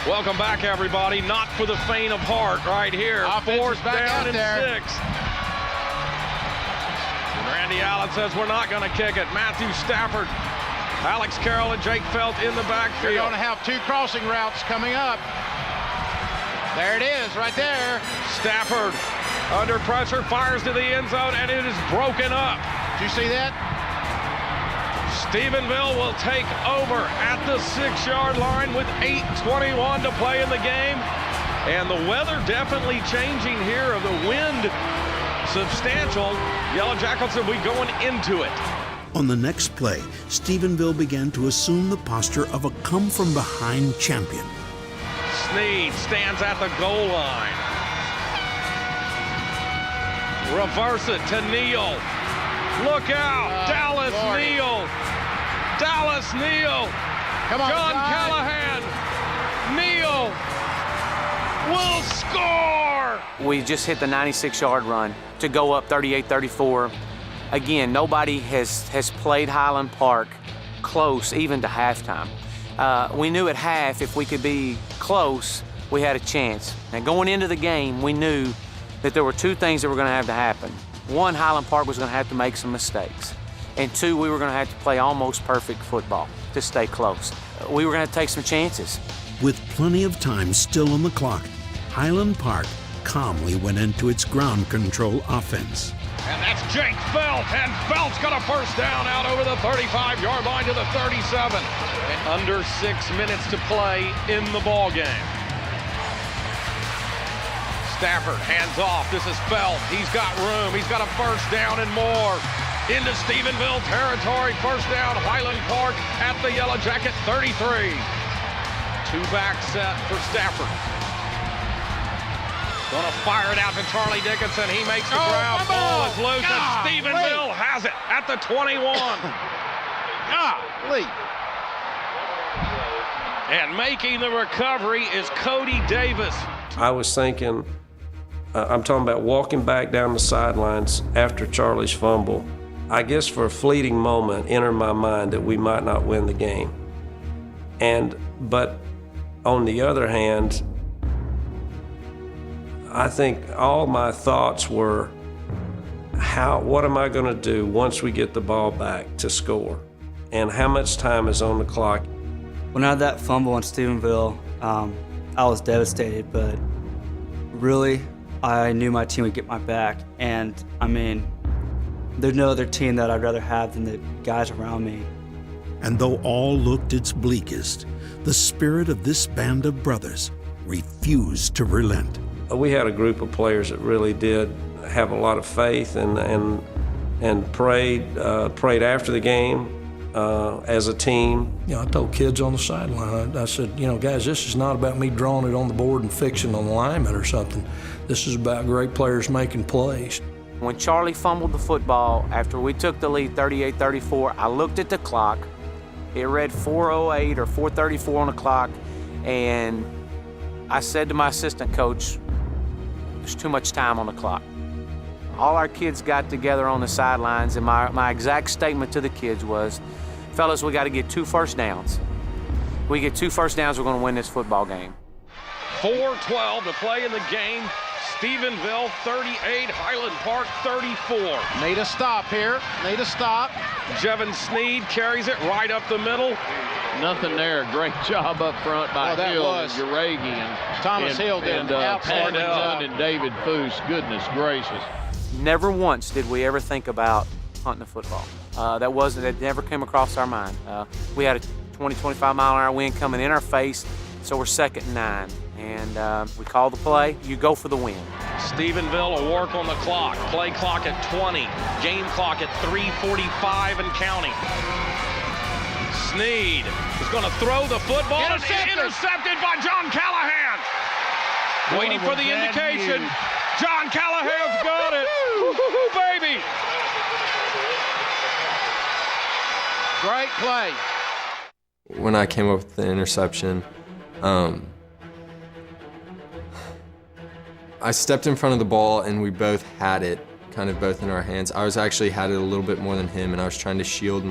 Welcome back, everybody. Not for the faint of heart right here. 4th down and 6. And Randy Allen says we're not going to kick it. Matthew Stafford, Alex Carroll, and Jake Felt in the backfield. You're going to have 2 crossing routes coming up. There it is, right there. Stafford under pressure, fires to the end zone, and it is broken up. Did you see that? Stephenville will take over at the 6-yard line with 8:21 to play in the game. And the weather definitely changing here, of the wind substantial. Yellow Jackets will be going into it. On the next play, Stephenville began to assume the posture of a come-from-behind champion. Sneed stands at the goal line. Reverse it to Neal. Look out, Dallas Neal. Dallas Neal. Come on, John Callahan. Neal will score. We just hit the 96-yard run to go up 38-34. again, nobody has played Highland Park close even to halftime. We knew at half if we could be close, we had a chance. Now going into the game, we knew that there were two things that were going to happen. One, Highland Park was going to have to make some mistakes. And two, we were going to have to play almost perfect football to stay close. We were going to take some chances. With plenty of time still on the clock, Highland Park calmly went into its ground control offense. And that's Jake Felt, and Felt's got a first down out over the 35-yard line to the 37. And under 6 minutes to play in the ball game. Stafford hands off. This is Felt. He's got room. He's got a first down and more. Into Stephenville territory. First down, Highland Park at the Yellow Jacket 33. Two-back set for Stafford. Gonna fire it out to Charlie Dickinson. He makes the grab. Ball is loose, and Stephenville has it at the 21. Golly. And making the recovery is Cody Davis. I was thinking, I'm talking about walking back down the sidelines after Charlie's fumble. I guess for a fleeting moment entered my mind that we might not win the game. But on the other hand, I think all my thoughts were, what am I going to do once we get the ball back to score? And how much time is on the clock? When I had that fumble in Stephenville, I was devastated, but really, I knew my team would get my back. And I mean, there's no other team that I'd rather have than the guys around me. And though all looked its bleakest, the spirit of this band of brothers refused to relent. We had a group of players that really did have a lot of faith and prayed after the game as a team. You know, I told kids on the sideline, I said, you know, guys, this is not about me drawing it on the board and fixing an alignment or something. This is about great players making plays. When Charlie fumbled the football after we took the lead 38-34, I looked at the clock. It read 4:08 or 4:34 on the clock, and I said to my assistant coach, there's too much time on the clock. All our kids got together on the sidelines, and my exact statement to the kids was, fellas, we got to get 2 first downs. We get 2 first downs, we're going to win this football game. 4:12 to play in the game. Stephenville 38, Highland Park 34. Need a stop here. Need a stop. Jevin Sneed carries it right up the middle. Nothing there. Great job up front by Hill and Uragi and Thomas Hill did an outstanding and David Foose. Goodness gracious. Never once did we ever think about hunting the football. That never came across our mind. We had a 20-25 mile an hour wind coming in our face, so we're 2nd and 9. And we call the play, you go for the win. Stephenville will work on the clock. Play clock at 20. Game clock at 3:45 and counting. Sneed is going to throw the football. Intercepted by John Callahan. Waiting for the indication. John Callahan's got it. Woo-hoo-hoo, baby. Great play. When I came up with the interception, I stepped in front of the ball and we both had it, kind of both in our hands. I actually had it a little bit more than him, and I was trying to shield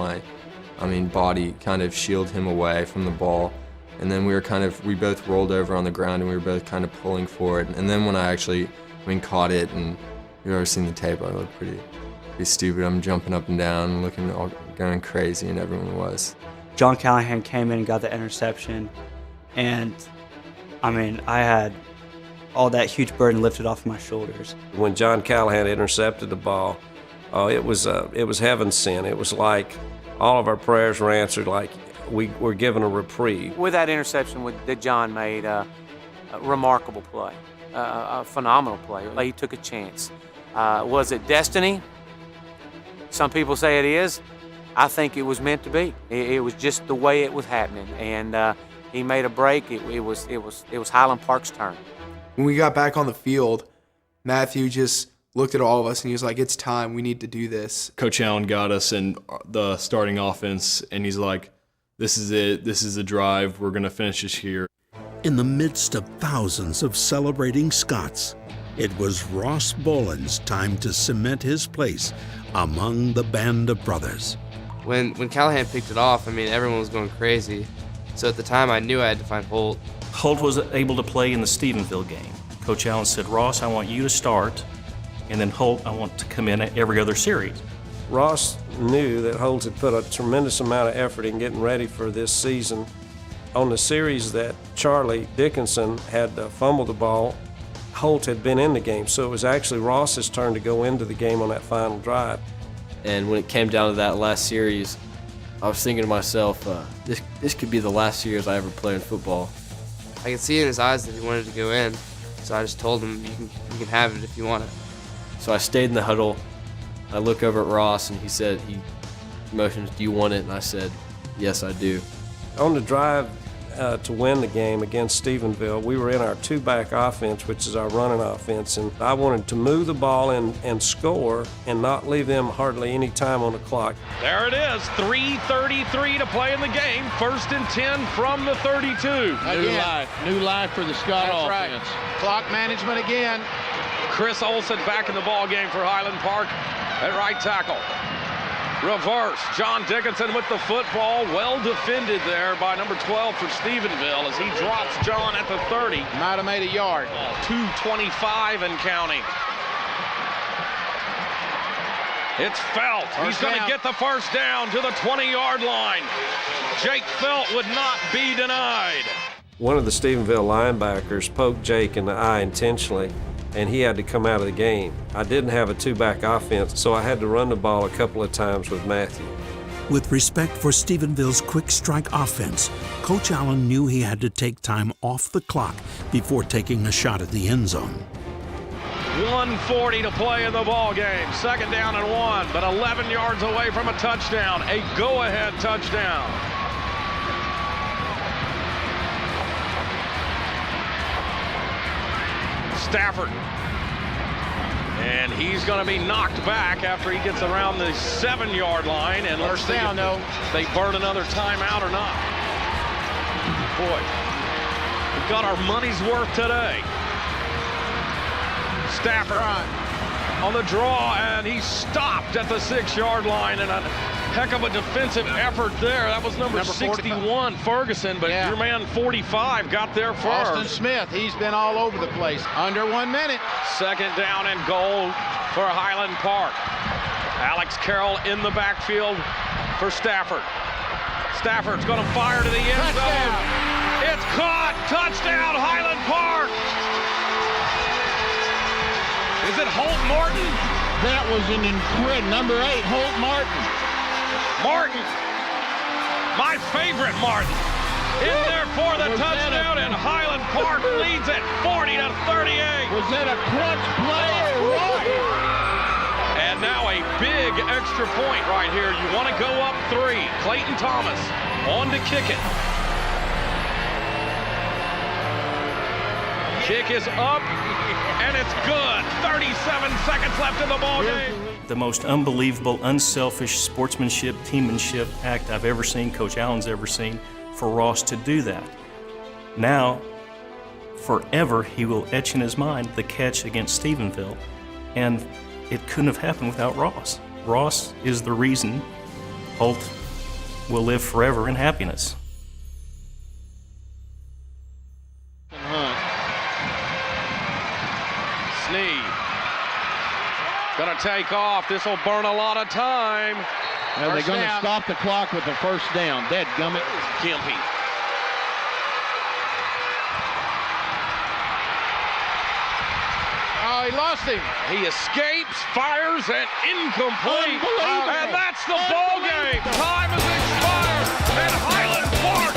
body, kind of shield him away from the ball. And then we both rolled over on the ground and we were both kind of pulling forward. And then when I actually, caught it, and you've ever seen the tape, I looked pretty stupid. I'm jumping up and down, going crazy, and everyone was. John Callahan came in and got the interception, and I had all that huge burden lifted off my shoulders. When John Callahan intercepted the ball, it was heaven sent. It was like all of our prayers were answered, like we were given a reprieve. With that interception that John made, a remarkable play, a phenomenal play. He took a chance. Was it destiny? Some people say it is. I think it was meant to be. It was just the way it was happening, and he made a break. It was Highland Park's turn. When we got back on the field, Matthew just looked at all of us and he was like, it's time, we need to do this. Coach Allen got us in the starting offense, and he's like, this is it, this is the drive, we're going to finish this here. In the midst of thousands of celebrating Scots, It was Ross Boland's time to cement his place among the band of brothers. When Callahan picked it off, I mean, everyone was going crazy. So at the time, I knew I had to find Holt. Holt was able to play in the Stephenville game. Coach Allen said, Ross, I want you to start, and then Holt, I want to come in at every other series. Ross knew that Holt had put a tremendous amount of effort in getting ready for this season. On the series that Charlie Dickinson had fumbled the ball, Holt had been in the game, so it was actually Ross's turn to go into the game on that final drive. And when it came down to that last series, I was thinking to myself, this could be the last series I ever play in football. I could see in his eyes that he wanted to go in, so I just told him, you can have it if you want it. So I stayed in the huddle. I look over at Ross, and he motions, do you want it? And I said, yes, I do. On the drive to win the game against Stephenville, we were in our two-back offense, which is our running offense, and I wanted to move the ball and score and not leave them hardly any time on the clock. There it is, 3:33 to play in the game. 1st and 10 from the 32. New life for the Scott That's offense. right. Clock management again. Chris Olson back in the ball game for Highland Park at right tackle. Reverse, John Dickinson with the football, well defended there by number 12 for Stephenville as he drops John at the 30. Might have made a yard. 2:25 and counting. It's Felt. He's going to get the first down to the 20-yard line. Jake Felt would not be denied. One of the Stephenville linebackers poked Jake in the eye intentionally, and he had to come out of the game. I didn't have a two-back offense, so I had to run the ball a couple of times with Matthew. With respect for Stephenville's quick strike offense, Coach Allen knew he had to take time off the clock before taking a shot at the end zone. 1:40 to play in the ball game. 2nd down and 1, but 11 yards away from a touchdown, a go-ahead touchdown. Stafford. And he's going to be knocked back after he gets around the 7-yard line. And let's see if they burn another timeout or not. Boy, we've got our money's worth today. Stafford on the draw, and he stopped at the 6-yard line, and a heck of a defensive effort there. That was number 61, Ferguson, but your man 45 got there first. Austin Smith, he's been all over the place. Under 1 minute. 2nd down and goal for Highland Park. Alex Carroll in the backfield for Stafford. Stafford's going to fire to the end zone. It's caught. Touchdown, Highland Park. Is it Holt Martin? That was an incredible number 8, Holt Martin. Martin, my favorite Martin, in there for the touchdown, and Highland Park leads it 40-38. Was that a clutch play or what? And now a big extra point right here. You want to go up 3. Clayton Thomas on to kick it. Kick is up, and it's good. 37 seconds left in the ball game. The most unbelievable, unselfish sportsmanship, teammanship act I've ever seen, Coach Allen's ever seen, for Ross to do that. Now, forever, he will etch in his mind the catch against Stephenville, and it couldn't have happened without Ross. Ross is the reason Holt will live forever in happiness. Sneed gonna take off. This will burn a lot of time. Now they're going to stop the clock with the first down. Dadgummit. Gimpy. Oh, he lost him. He escapes, fires, and incomplete. And that's the ball game. Time has expired, and Highland Park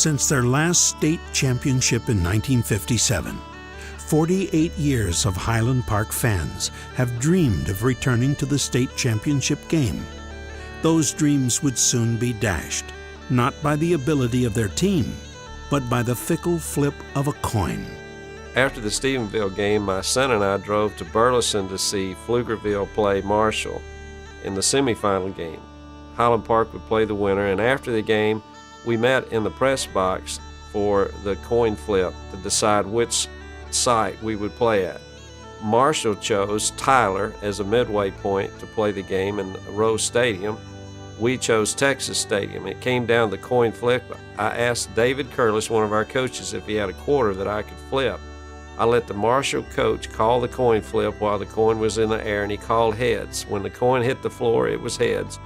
Since their last state championship in 1957, 48 years of Highland Park fans have dreamed of returning to the state championship game. those dreams would soon be dashed, not by the ability of their team, but by the fickle flip of a coin. After the Stephenville game, my son and I drove to Burleson to see Pflugerville play Marshall in the semifinal game. Highland Park would play the winner, and after the game, we met in the press box for the coin flip to decide which site we would play at. Marshall chose Tyler as a midway point to play the game in Rose Stadium. We chose Texas Stadium. It came down to the coin flip. I asked David Curlis, one of our coaches, if he had a quarter that I could flip. I let the Marshall coach call the coin flip while the coin was in the air, and he called heads. When the coin hit the floor, it was heads.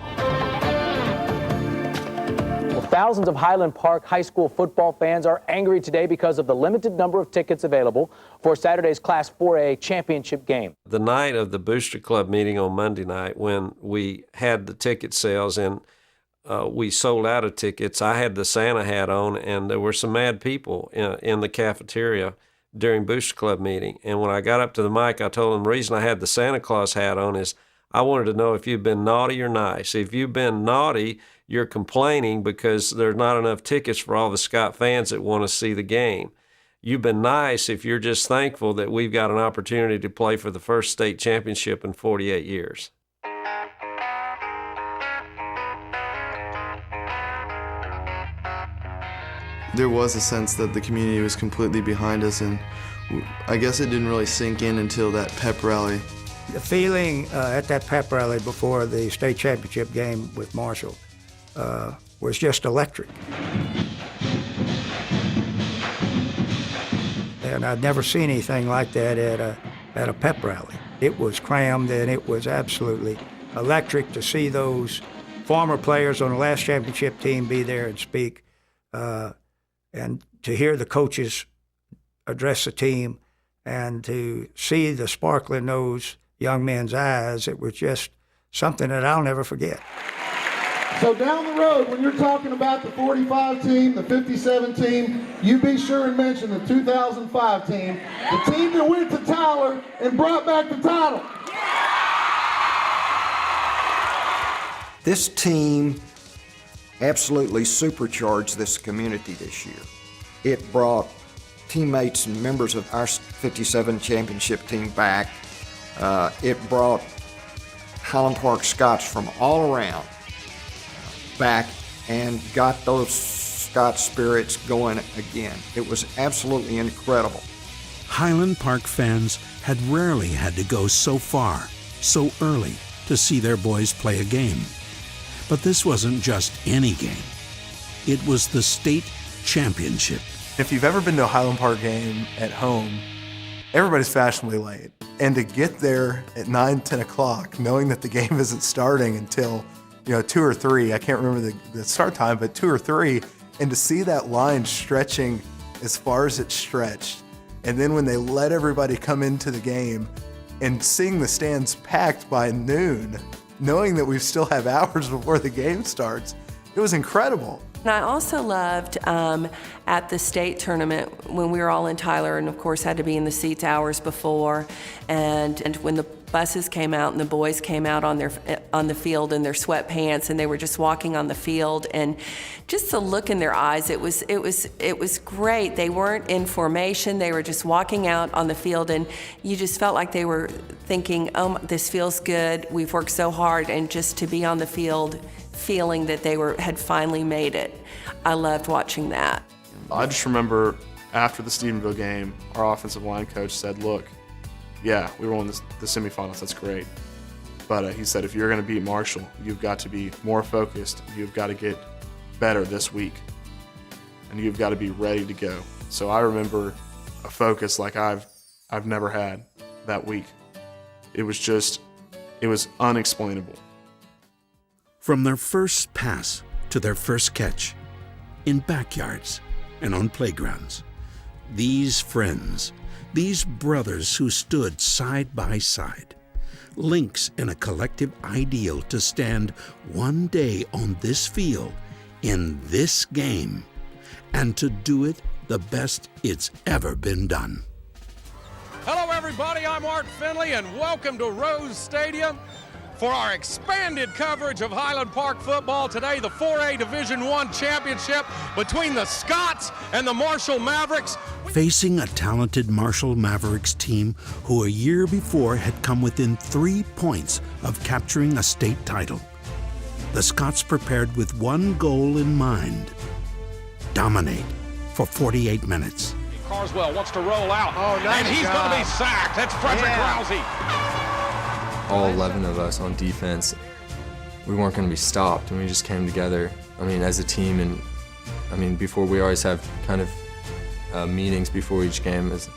Thousands of Highland Park High School football fans are angry today because of the limited number of tickets available for Saturday's Class 4A championship game. The night of the Booster Club meeting on Monday night, when we had the ticket sales and we sold out of tickets, I had the Santa hat on, and there were some mad people in the cafeteria during Booster Club meeting. And when I got up to the mic, I told them the reason I had the Santa Claus hat on is I wanted to know if you've been naughty or nice. If you've been naughty, you're complaining because there's not enough tickets for all the Scott fans that want to see the game. You've been nice if you're just thankful that we've got an opportunity to play for the first state championship in 48 years. There was a sense that the community was completely behind us, and I guess it didn't really sink in until that pep rally. The feeling at that pep rally before the state championship game with Marshall was just electric. And I'd never seen anything like that at a pep rally. It was crammed, and it was absolutely electric to see those former players on the last championship team be there and speak, and to hear the coaches address the team, and to see the sparkle in those young men's eyes. It was just something that I'll never forget. So down the road, when you're talking about the 45 team, the 57 team, you be sure and mention the 2005 team, the team that went to Tyler and brought back the title. This team absolutely supercharged this community this year. It brought teammates and members of our 57 championship team back. It brought Highland Park Scots from all around back and got those Scott spirits going again. It was absolutely incredible. Highland Park fans had rarely had to go so far, so early, to see their boys play a game. But this wasn't just any game. It was the state championship. If you've ever been to a Highland Park game at home, everybody's fashionably late. And to get there at 9, 10 o'clock, knowing that the game isn't starting until 2 or 3, I can't remember the start time, but 2 or 3, and to see that line stretching as far as it stretched, and then when they let everybody come into the game and seeing the stands packed by noon, knowing that we still have hours before the game starts, it was incredible. And I also loved at the state tournament when we were all in Tyler, and of course had to be in the seats hours before, and when the buses came out and the boys came out on the field in their sweatpants, and they were just walking on the field, and just the look in their eyes, it was great. They weren't in formation, they were just walking out on the field, and you just felt like they were thinking, oh, this feels good, we've worked so hard, and just to be on the field feeling that they had finally made it. I loved watching that. I just remember after the Stephenville game, our offensive line coach said, look, yeah, we won the semifinals, that's great. But he said, if you're going to beat Marshall, you've got to be more focused. You've got to get better this week. And you've got to be ready to go. So I remember a focus like I've never had that week. It was unexplainable. From their first pass to their first catch, in backyards and on playgrounds, these friends, these brothers who stood side by side, links in a collective ideal to stand one day on this field, in this game, and to do it the best it's ever been done. Hello, everybody. I'm Art Finley, and welcome to Rose Stadium. for our expanded coverage of Highland Park football. Today, the 4A Division I championship between the Scots and the Marshall Mavericks. Facing a talented Marshall Mavericks team who a year before had come within 3 points of capturing a state title, the Scots prepared with one goal in mind: dominate for 48 minutes. Carswell wants to roll out, and he's going to be sacked. That's Frederick Rousey. All 11 of us on defense, we weren't going to be stopped, and we just came together, as a team. And before, we always have kind of meetings before each game as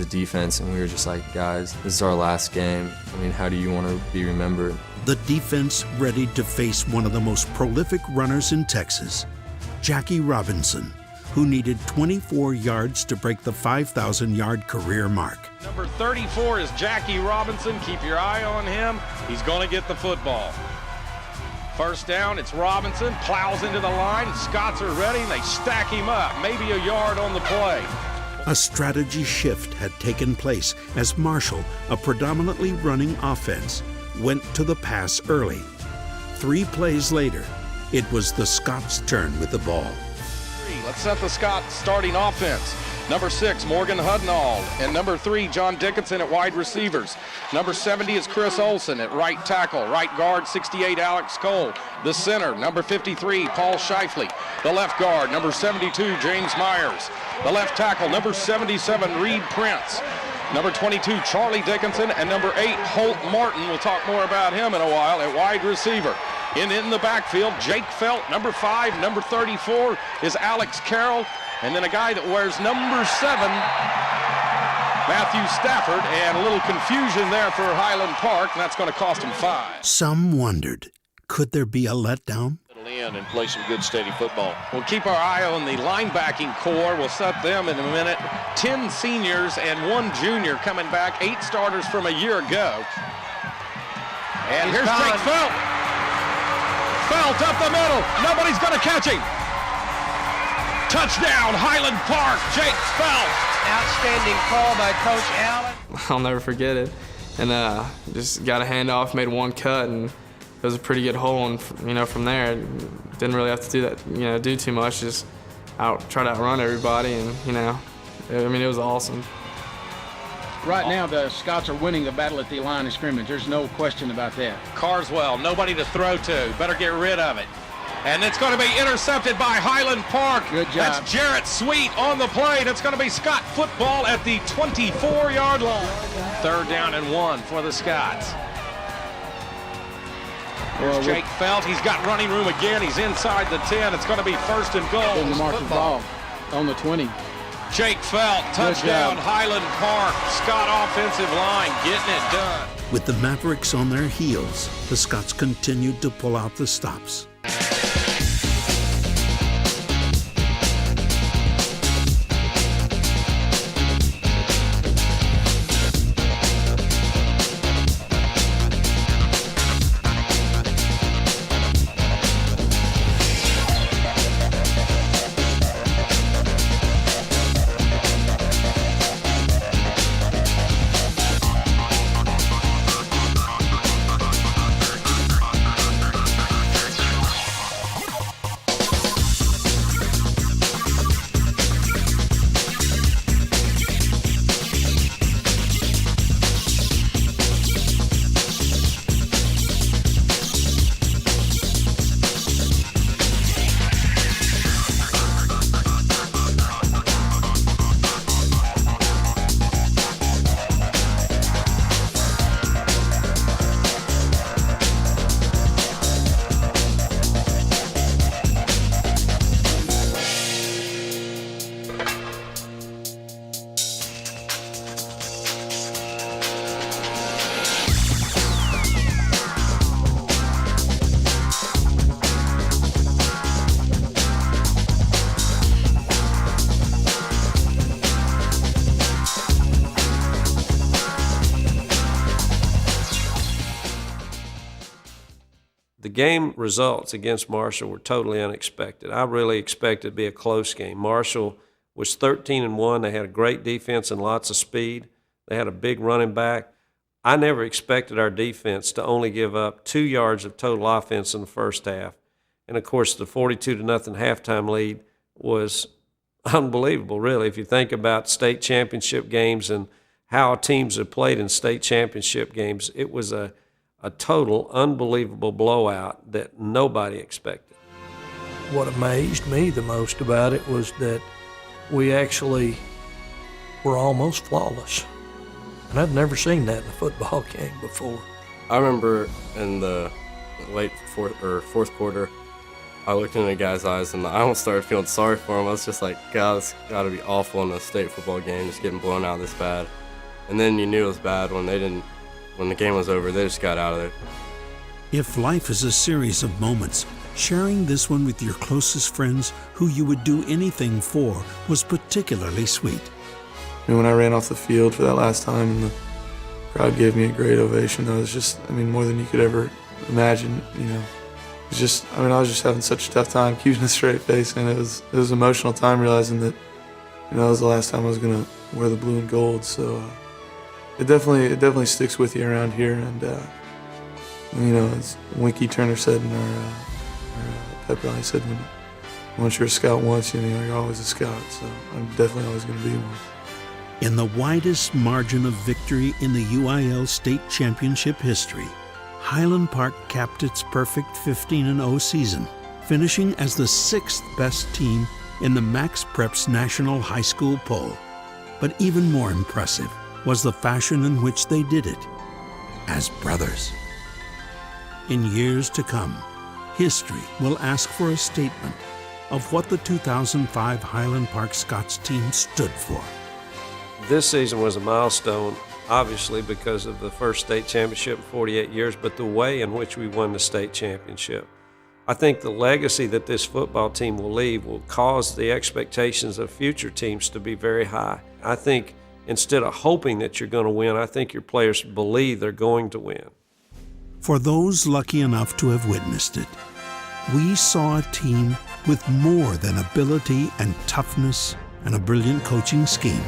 a defense, and we were just like, guys, this is our last game. How do you want to be remembered? The defense ready to face one of the most prolific runners in Texas, Jackie Robinson, who needed 24 yards to break the 5,000-yard career mark. Number 34 is Jackie Robinson. Keep your eye on him. He's going to get the football. First down, it's Robinson, plows into the line. Scots are ready, and they stack him up, maybe a yard on the play. A strategy shift had taken place as Marshall, a predominantly running offense, went to the pass early. 3 plays later, it was the Scots' turn with the ball. Let's set the Scots starting offense. Number 6, Morgan Hudnall, and number 3, John Dickinson at wide receivers. Number 70 is Chris Olson at right tackle. Right guard, 68, Alex Cole. The center, number 53, Paul Shifley. The left guard, number 72, James Myers. The left tackle, number 77, Reed Prince. Number 22, Charlie Dickinson, and number 8, Holt Martin. We'll talk more about him in a while at wide receiver. In the backfield, Jake Felt, number 5, number 34 is Alex Carroll, and then a guy that wears number 7, Matthew Stafford, and a little confusion there for Highland Park, and that's going to cost him 5. Some wondered, could there be a letdown? In and play some good steady football. We'll keep our eye on the linebacking core. We'll set them in a minute. 10 seniors and 1 junior coming back, 8 starters from a year ago. And here's Jake Felt. Felt up the middle. Nobody's going to catch him. Touchdown, Highland Park, Jake Felt. Outstanding call by Coach Allen. I'll never forget it. And just got a handoff, made 1 cut, and it was a pretty good hole. And from there, didn't really have to do that, do too much. Just try to outrun everybody, and it was awesome. Right now, the Scots are winning the battle at the line of scrimmage. There's no question about that. Carswell, nobody to throw to. Better get rid of it. And it's going to be intercepted by Highland Park. Good job. That's Jarrett Sweet on the play. And it's going to be Scott football at the 24-yard line. 3rd down and 1 for the Scots. Here's Jake Felt. He's got running room again. He's inside the 10. It's going to be 1st and goal. In the Marshall ball on the 20. Jake Felt, touchdown, Highland Park. Scott offensive line getting it done. With the Mavericks on their heels, the Scots continued to pull out the stops. The game results against Marshall were totally unexpected. I really expected it to be a close game. Marshall was 13-1. They had a great defense and lots of speed. They had a big running back. I never expected our defense to only give up 2 yards of total offense in the first half. And, of course, the 42-0 halftime lead was unbelievable, really. If you think about state championship games and how teams have played in state championship games, it was a total unbelievable blowout that nobody expected. What amazed me the most about it was that we actually were almost flawless. And I've never seen that in a football game before. I remember in the late fourth quarter, I looked into the guy's eyes and I almost started feeling sorry for him. I was just like, God, it's got to be awful in a state football game, just getting blown out this bad. And then you knew it was bad when the game was over, they just got out of there. If life is a series of moments, sharing this one with your closest friends who you would do anything for was particularly sweet. When I ran off the field for that last time and the crowd gave me a great ovation, that was just, more than you could ever imagine, It was just, I was just having such a tough time keeping a straight face, and it was an emotional time realizing that, that was the last time I was going to wear the blue and gold, so it definitely sticks with you around here, and as Winky Turner said in our pep rally, he said, once you're a scout once, you're always a scout, so I'm definitely always going to be one. In the widest margin of victory in the UIL state championship history, Highland Park capped its perfect 15-0 season, finishing as the 6th best team in the Max Preps National High School poll. But even more impressive was the fashion in which they did it, as brothers. In years to come, history will ask for a statement of what the 2005 Highland Park Scots team stood for. This season was a milestone, obviously because of the first state championship in 48 years, but the way in which we won the state championship. I think the legacy that this football team will leave will cause the expectations of future teams to be very high. I think instead of hoping that you're going to win, I think your players believe they're going to win. For those lucky enough to have witnessed it, we saw a team with more than ability and toughness and a brilliant coaching scheme.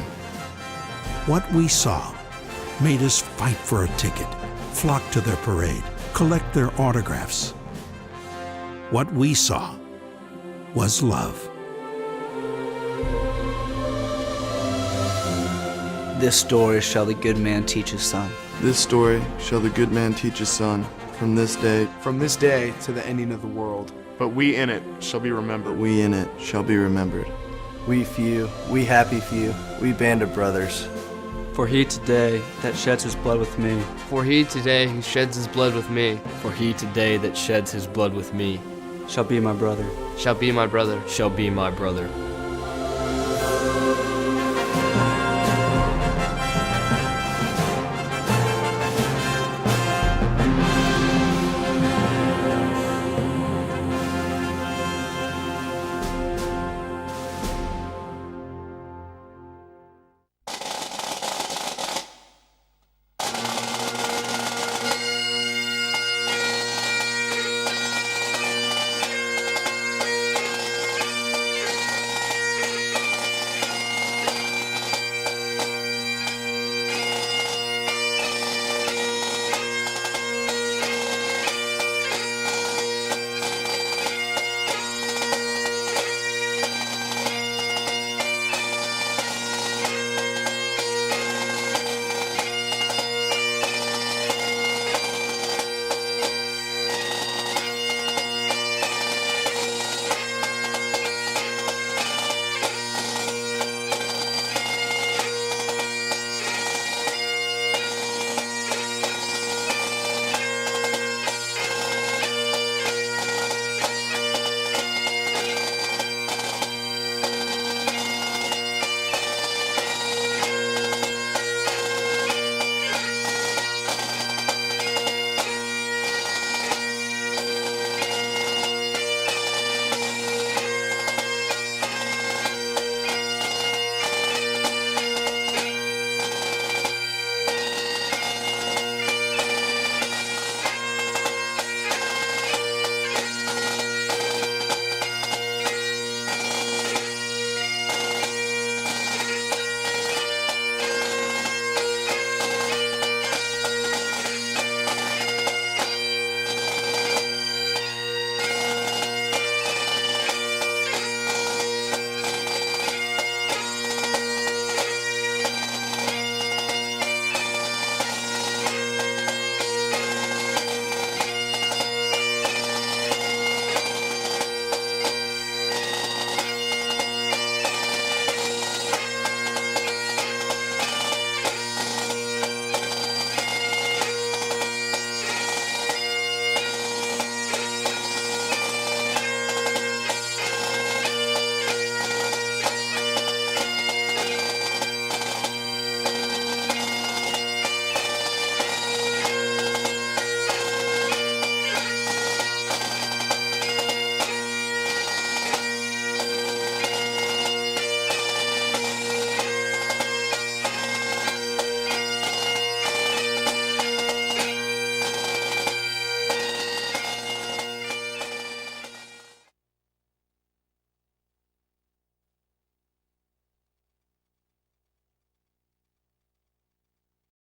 What we saw made us fight for a ticket, flock to their parade, collect their autographs. What we saw was love. This story shall the good man teach his son. This story shall the good man teach his son from this day to the ending of the world. But we in it shall be remembered. We in it shall be remembered. We few, we happy few, we band of brothers. For he today that sheds his blood with me. For he today who sheds his blood with me. For he today that sheds his blood with me. Shall be my brother. Shall be my brother. Shall be my brother.